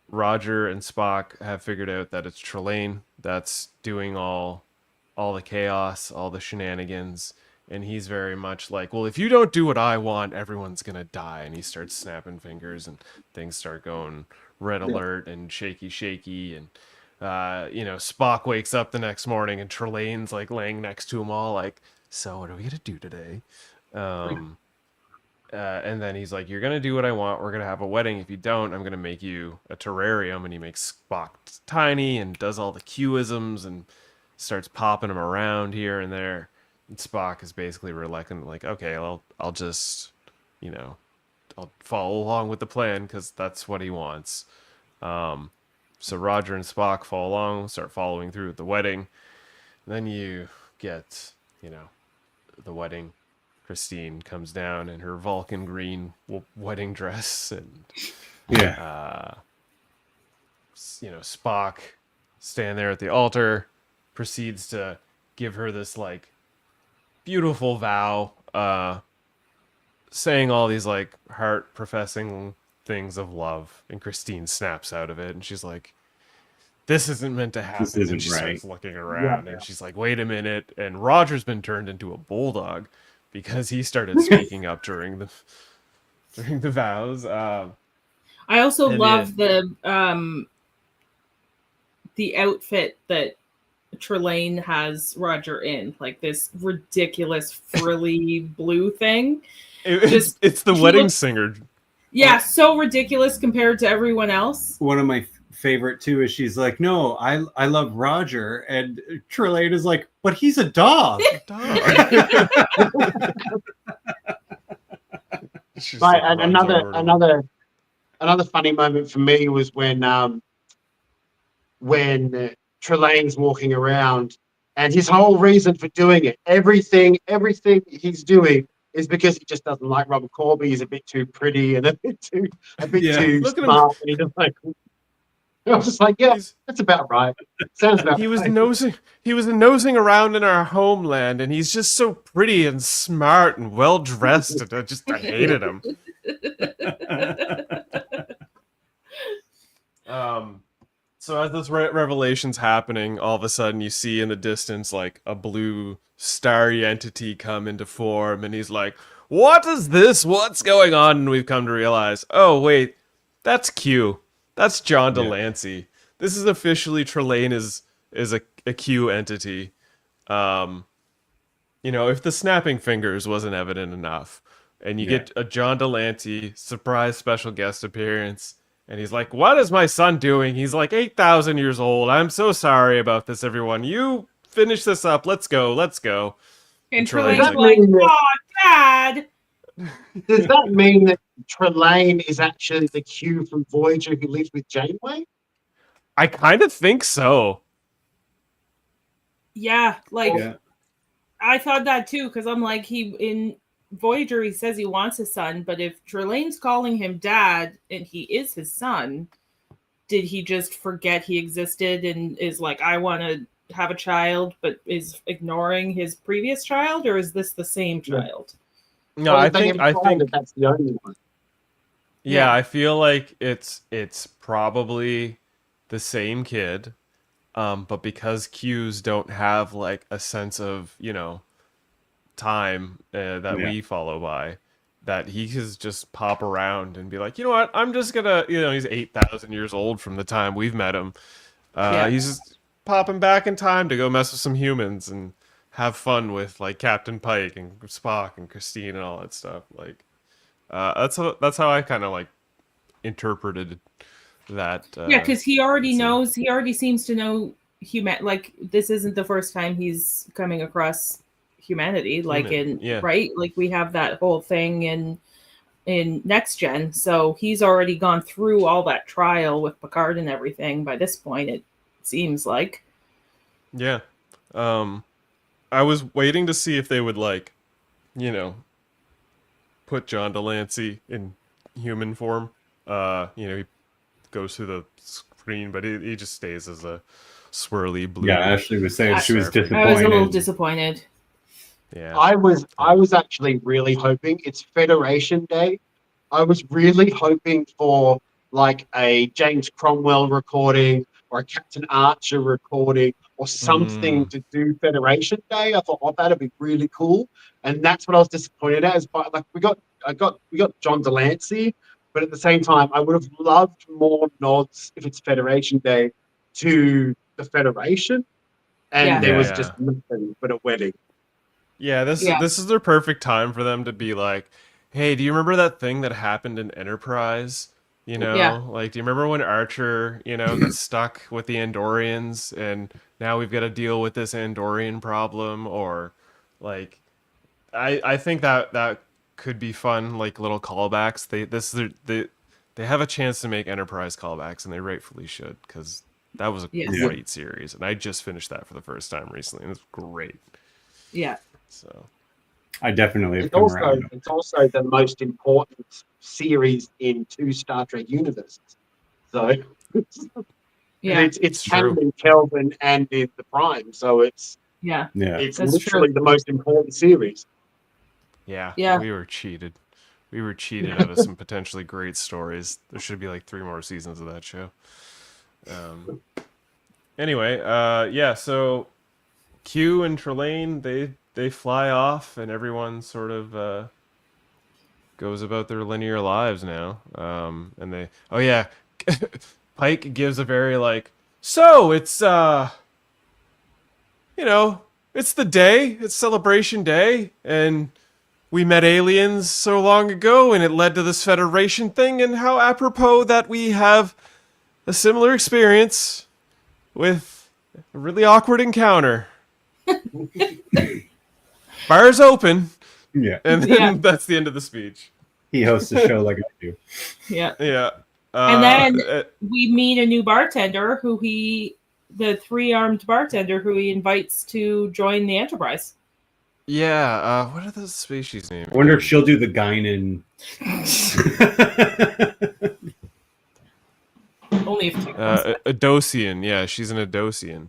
Roger and Spock have figured out that it's Trelane that's doing all the chaos, all the shenanigans, and he's very much like, well, if you don't do what I want, everyone's gonna die. And he starts snapping fingers, and things start going red alert and shaky, and you know, Spock wakes up the next morning, and Trelane's like laying next to him, all like, so what are we gonna do today? And then he's like, you're going to do what I want. We're going to have a wedding. If you don't, I'm going to make you a terrarium. And he makes Spock tiny and does all the Q-isms and starts popping him around here and there. And Spock is basically reluctant, like, okay, I'll just, you know, I'll follow along with the plan because that's what he wants. So Roger and Spock follow along, start following through with the wedding. And then you get, you know, the wedding. Christine comes down in her Vulcan green wedding dress, and you know, Spock standing there at the altar proceeds to give her this like beautiful vow, saying all these like heart professing things of love, and Christine snaps out of it, and she's like, this isn't meant to happen. This isn't and she right. starts looking around, and she's like, wait a minute. And Roger's been turned into a bulldog because he started speaking up during the vows. I also love the outfit that Trelane has Roger in, like this ridiculous frilly blue thing. It's the wedding singer. Yeah, so ridiculous compared to everyone else. One of my favorite too is she's like, no, I love Roger, and Trelane is like, but he's a dog. Right, and another funny moment for me was when Trelane's walking around, and his whole reason for doing it, everything he's doing is because he just doesn't like Robert Corby. He's a bit too pretty and a bit too smart, and he just like. I was just like, yeah, that's about right. Sounds about he was right. nosing around in our homeland, and he's just so pretty and smart and well dressed, and I hated him. So as this revelation's happening, all of a sudden you see in the distance like a blue starry entity come into form, and he's like, what is this? What's going on? And we've come to realize, oh wait, that's Q. That's John Delancey. This is officially Trelane is a Q entity. You know, if the snapping fingers wasn't evident enough, and you get a John Delancey surprise special guest appearance, and he's like, what is my son doing? He's like 8,000 years old. I'm so sorry about this, everyone. You finish this up. Let's go. And Trelane's like, oh, Dad. Does that mean that Trelane is actually the Q from Voyager who lives with Janeway? I kind of think so. Yeah, I thought that too, because I'm like, in Voyager he says he wants a son, but if Trelane's calling him Dad and he is his son, did he just forget he existed and is like, I want to have a child, but is ignoring his previous child, or is this the same child? No, I think that's the only one. Yeah, I feel like it's probably the same kid, but because Qs don't have like a sense of, you know, time that we follow by, that he can just pop around and be like, you know what, I'm just gonna, you know, he's 8,000 years old from the time we've met him. He's just popping back in time to go mess with some humans and have fun with like Captain Pike and Spock and Christine and all that stuff. Like, that's how I kind of like interpreted that. Yeah, because he already knows. He already seems to know like this isn't the first time he's coming across humanity. Like right, like we have that whole thing in in Next Gen. So he's already gone through all that trial with Picard and everything by this point, it seems like. Yeah. I was waiting to see if they would, like, put John Delancey in human form. He goes through the screen, but he just stays as a swirly blue. Yeah, Ashley was saying she was disappointed. I was a little disappointed. Yeah. I was actually really hoping it's Federation Day. I was really hoping for like a James Cromwell recording or a Captain Archer recording or something to do Federation Day. I thought, oh, that'd be really cool. And that's what I was disappointed at. Is like we got John Delancey, but at the same time, I would have loved more nods if it's Federation Day to the Federation. And there was just nothing but a wedding. Yeah, this is their perfect time for them to be like, hey, do you remember that thing that happened in Enterprise? Like, do you remember when Archer, got stuck with the Andorians and now we've got to deal with this Andorian problem? Or, like, I think that could be fun, like little callbacks. They have a chance to make Enterprise callbacks, and they rightfully should, because that was a great series, and I just finished that for the first time recently, and it's great. Yeah. So I definitely have come around. It's also the most important series in 2 Star Trek universes. So it's canon in Kelvin and in the Prime. So it's it's literally the most important series. Yeah. We were cheated. We were cheated out of some potentially great stories. There should be like 3 more seasons of that show. Anyway, so Q and Trelane, they fly off, and everyone sort of goes about their linear lives now. And they, Pike gives a very like, so it's it's the day, it's Celebration Day, and we met aliens so long ago, and it led to this Federation thing, and how apropos that we have a similar experience with a really awkward encounter. Bar's open. Yeah. And then that's the end of the speech. He hosts a show like I do. Yeah. Yeah. And then we meet a new bartender the 3-armed bartender who he invites to join the Enterprise. Yeah. What are those species names? I wonder if she'll do the Guinan. Only if Adosian. Yeah, she's an Adosian.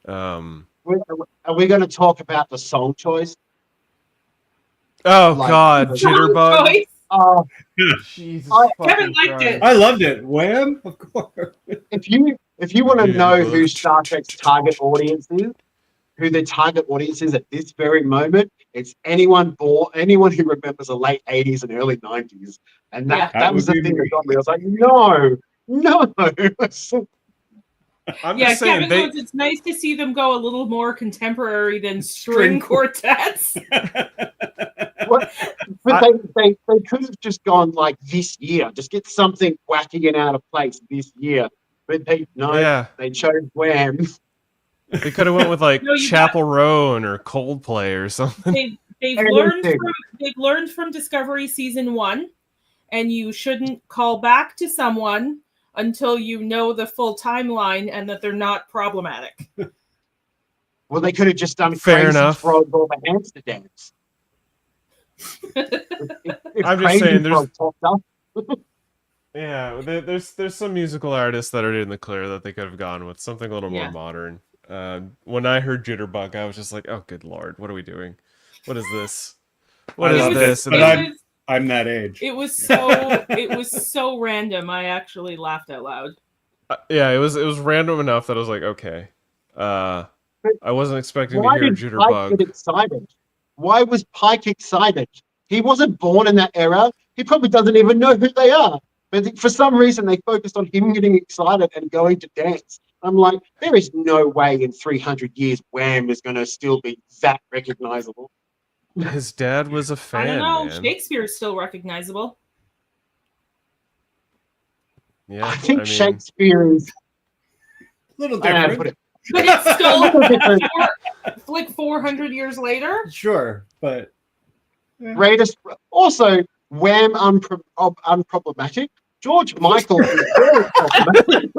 Are we going to talk about the song choice? Oh, God. Jitterbug. Oh, Jesus. Kevin liked it. I loved it. Wham, of course. If you want to know who Star Trek's target audience is, who the target audience is at this very moment, it's anyone who remembers the late 80s and early 90s. And that was the thing that got me. I was like, no. I'm just saying, Kevin goes, it's nice to see them go a little more contemporary than string quartets. But they could have just gone like this year, just get something wacky and out of place this year. But they chose Wham. They could have went with like Chapel Roan or Coldplay or something. They've learned from Discovery Season 1, and you shouldn't call back to someone until you know the full timeline and that they're not problematic. Well, they could have just done Fair enough. Frog or the hamster dance. I'm just saying, there's some musical artists that are in the clear that they could have gone with something a little more modern. When I heard Jitterbug, I was just like, oh, good Lord, what are we doing? What is this? What is this? I'm that age. It was so random. I actually laughed out loud. It was random enough that I was like, okay. I wasn't expecting to hear Jitterbug. Why did Pike get excited? Why was Pike excited? He wasn't born in that era. He probably doesn't even know who they are. But for some reason, they focused on him getting excited and going to dance. I'm like, there is no way in 300 years Wham is going to still be that recognizable. His dad was a fan. I don't know. Man. Shakespeare's still recognizable. Yeah, I think Shakespeare is a little different. But it's still like 400 years later. Sure, but greatest. Also, Wham unproblematic. George Michael is very problematic.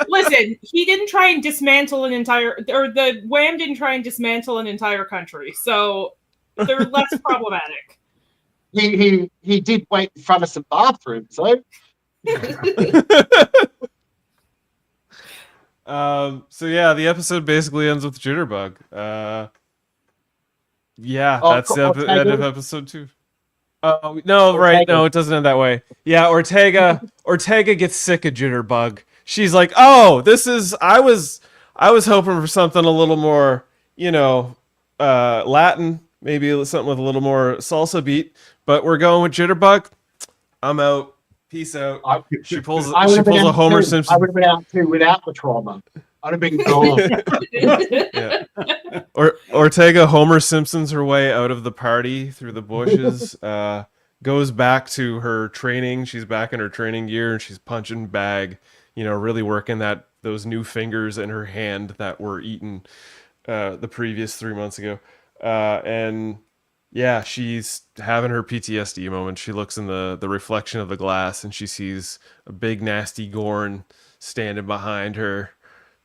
Listen, he didn't try and dismantle an entire, or the Wham didn't try and dismantle an entire country, so they're less problematic. He did wait in front of some bathrooms, though. So yeah, the episode basically ends with Jitterbug. Yeah, Oh, that's the end Ortega? of episode 2. Oh no, right? Ortega. No, it doesn't end that way. Yeah, Ortega gets sick of Jitterbug. She's like, "Oh, this is I was hoping for something a little more, Latin, maybe something with a little more salsa beat, but we're going with Jitterbug. I'm out. Peace out." She pulls I would have been a out Homer too. Simpson. I would have been out too without the trauma. I'd have been gone. Yeah. Ortega Homer Simpsons her way out of the party through the bushes. Goes back to her training. She's back in her training gear and she's punching bag. Really working those new fingers in her hand that were eaten the previous 3 months ago. And yeah, she's having her PTSD moment. She looks in the reflection of the glass and she sees a big nasty Gorn standing behind her,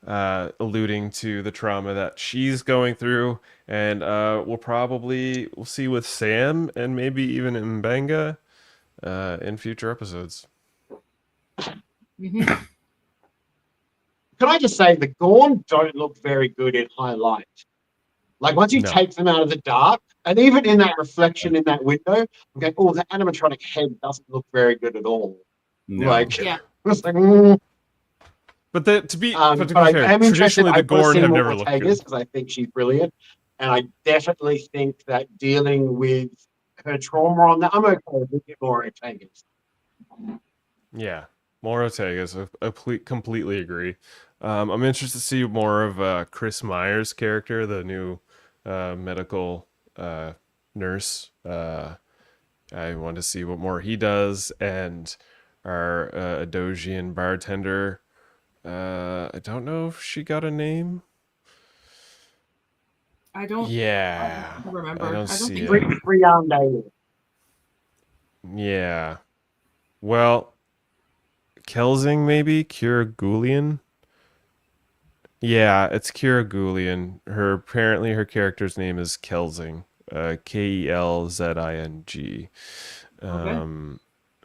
alluding to the trauma that she's going through. And we'll see with Sam and maybe even Mbenga in future episodes. Mhm. Can I just say the Gorn don't look very good in high light. Like once you No. take them out of the dark, and even in that reflection in that window, I'm going, oh, the animatronic head doesn't look very good at all. No. Like, Yeah. it's like, But to be but fair, I am interested. traditionally I the want to Gorn see have more never looked Ortegas good. because I think she's brilliant, and I definitely think that dealing with her trauma on that, I'm okay with more Ortegas. Yeah, more Ortegas. I completely agree. I'm interested to see more of Chris Myers' character, the new medical nurse. I want to see what more he does, and our Adosian bartender. I don't know if she got a name. I don't Yeah, remember. I I don't don't see think it. Three-armed alien. Yeah. Well, Kelsing maybe? Kiragulian? Yeah, it's Kiragulian. Apparently her character's name is Kelsing. Kelzing. Okay.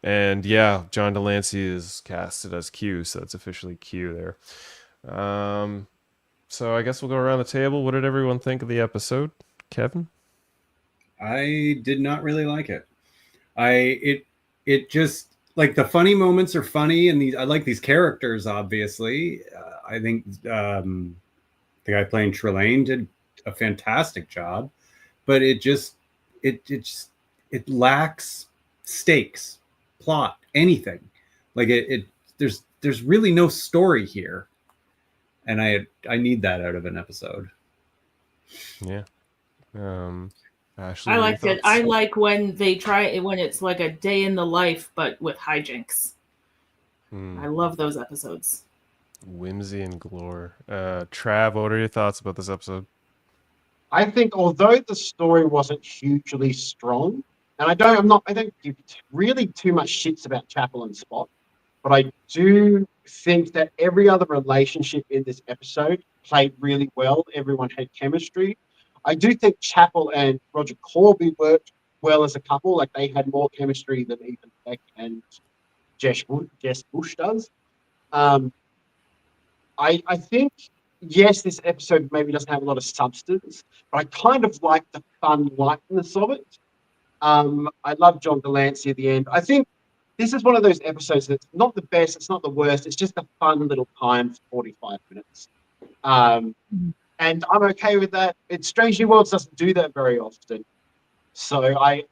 And yeah, John Delancey is casted as Q, so that's officially Q there. So I guess we'll go around the table. What did everyone think of the episode? Kevin? I did not really like it. It just like the funny moments are funny, and I like these characters. Obviously, I think the guy playing Trelane did a fantastic job, but it lacks stakes, plot, anything. Like there's really no story here, and I need that out of an episode. Yeah. Ashley, I your liked it. thoughts? I like when when it's like a day in the life, but with hijinks. I love those episodes. Whimsy and Glore. Trav, what are your thoughts about this episode? I think although the story wasn't hugely strong, and I don't give really too much shits about Chapel and Spot, but I do think that every other relationship in this episode played really well. Everyone had chemistry. I do think Chapel and Roger Corby worked well as a couple. Like they had more chemistry than even Beck and Jess Bush does. I think, yes, this episode maybe doesn't have a lot of substance, but I kind of like the fun lightness of it. I love John Delancey at the end. I think this is one of those episodes that's not the best, it's not the worst, it's just a fun little time for 45 minutes. And I'm okay with that. It's Strange New Worlds doesn't do that very often. So I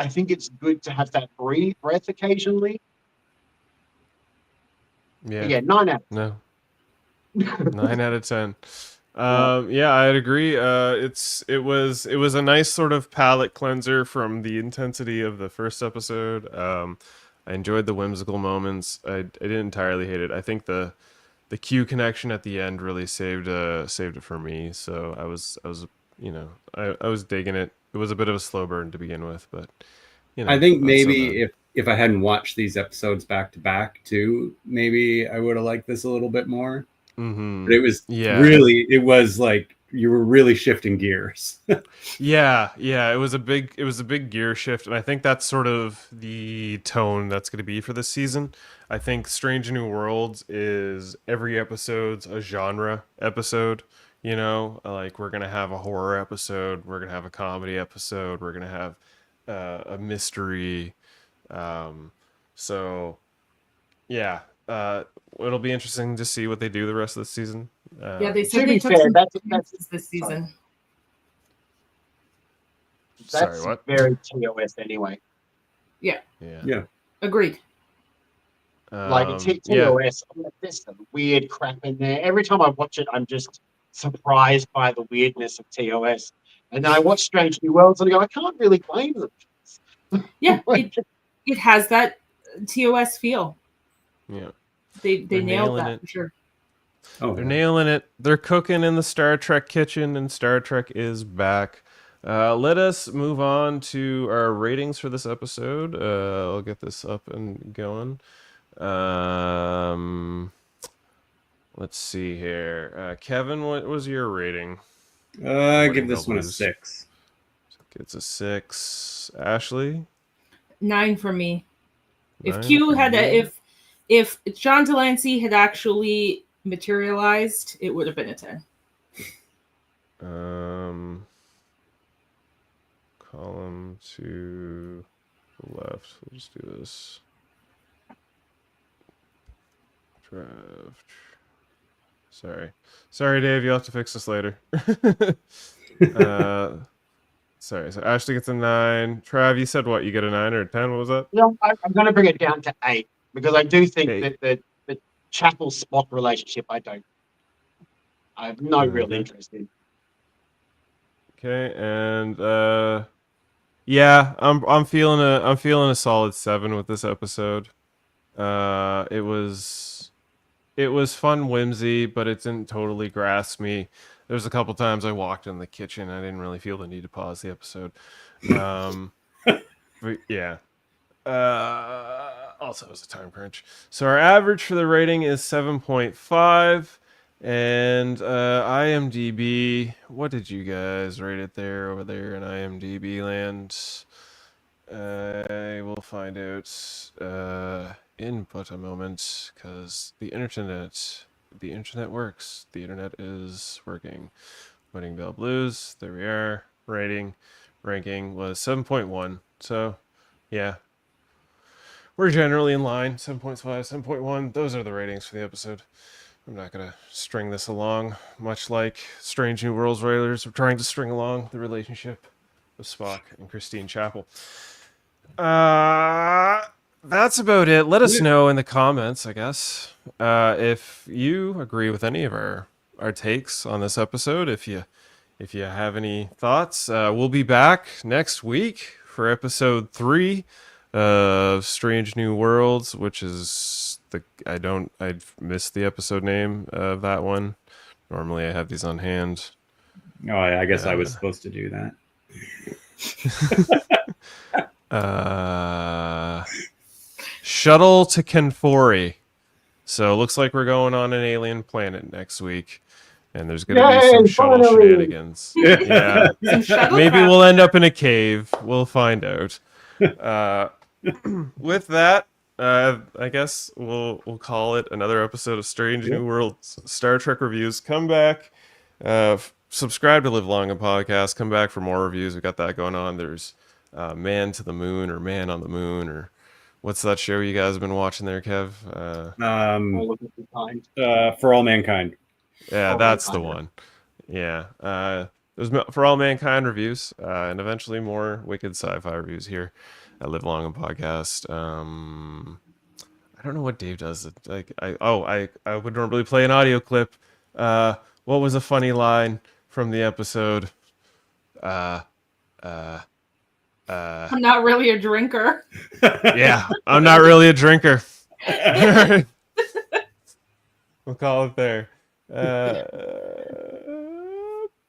think it's good to have that breath occasionally. Yeah. But yeah, 9 out. No. 9 out of 10. Yeah, I'd agree. It was a nice sort of palate cleanser from the intensity of the first episode. I enjoyed the whimsical moments. I didn't entirely hate it. I think the Q connection at the end really saved it for me. So I was I was digging it. was a bit of a slow burn to begin with, but you know, I think not so maybe bad. if I hadn't watched these episodes back to back too, maybe I would have liked this a little bit more. But it was Yeah. it was like you were really shifting gears. Yeah, it was a big gear shift, and I think that's sort of the tone that's going to be for this season. I think Strange New Worlds is every episode's a genre episode. You know, like we're gonna have a horror episode, we're gonna have a comedy episode, we're gonna have a mystery. Um, so yeah, it'll be interesting to see what they do the rest of the season. Yeah, they said To they be took fair, some that's chances this sorry. season. Sorry, That's what? very TOS anyway. Yeah. Yeah. Agreed. Like Yeah. TOS, there's some weird crap in there. Every time I watch it, I'm just surprised by the weirdness of TOS. And then I watch Strange New Worlds and I go, I can't really blame them. Yeah, Like, it has that TOS feel. Yeah. They They're nailed nailing that it. for sure. Oh, They're nailing it. They're cooking in the Star Trek kitchen, and Star Trek is back. Let us move on to our ratings for this episode. I'll get this up and going. Let's see here. Kevin, what was your rating? I Morning give this Bell one a Blues. 6. It's a 6. Ashley? 9 for me. If 9 Q for had you? if John Delancey had actually materialized, it would have been a 10. Column to the left. We'll just do this. Trav. Sorry, Dave. You'll have to fix this later. Sorry. So Ashley gets a 9. Trav, you said what? You get a 9 or a 10? What was that? I'm going to bring it down to 8 because I do think 8. that the Chapel Spock relationship, I have no real Okay. interest in. Okay, and yeah, I'm feeling a solid 7 with this episode. It was fun whimsy, but it didn't totally grasp me. There's a couple times I walked in the kitchen, I didn't really feel the need to pause the episode. But yeah. Also, it was a time crunch. So our average for the rating is 7.5. And IMDb, what did you guys rate it there over there in IMDb land? I will find out in but a moment, because the internet works. The internet is working. Wedding Bell Blues, there we are. Ranking was 7.1. So, yeah. We're generally in line. 7.5, 7.1. Those are the ratings for the episode. I'm not going to string this along, much like Strange New Worlds writers are trying to string along the relationship of Spock and Christine Chapel. That's about it. Let us know in the comments, I guess, if you agree with any of our takes on this episode. If you have any thoughts, we'll be back next week for episode 3 of Strange New Worlds, which is I've missed the episode name of that one. Normally I have these on hand. Oh, I guess I was supposed to do that. Shuttle to Kenfori. So it looks like we're going on an alien planet next week. And there's going to be some shuttle shenanigans. Yeah. Maybe we'll end up in a cave. We'll find out. With that, I guess we'll call it another episode of Strange New Worlds Star Trek Reviews. Come back, subscribe to Live Long and Podcast. Come back for more reviews. We got that going on. There's Man to the Moon or Man on the Moon, or what's that show you guys have been watching there, Kev? For All Mankind. Yeah, that's the one. Yeah, there's For All Mankind reviews, and eventually more wicked sci-fi reviews here. I Live Long and Podcast. I don't know what Dave does. Like I would normally play an audio clip. What was a funny line from the episode? I'm not really a drinker. Yeah, I'm not really a drinker. We'll call it there.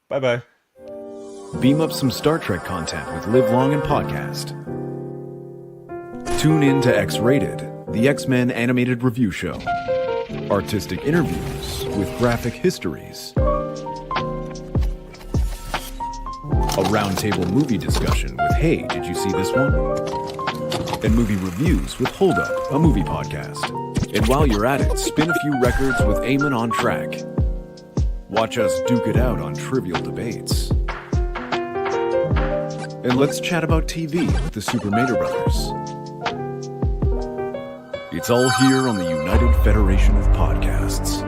Bye-bye. Beam up some Star Trek content with Live Long and Podcast. Tune in to X-Rated, the X-Men animated review show. Artistic interviews with graphic histories. A roundtable movie discussion with Hey, did you see this one? And movie reviews with Hold Up, a movie podcast. And while you're at it, spin a few records with Eamon on Track. Watch us duke it out on trivial debates. And let's chat about TV with the Super Mater Brothers. It's all here on the United Federation of Podcasts.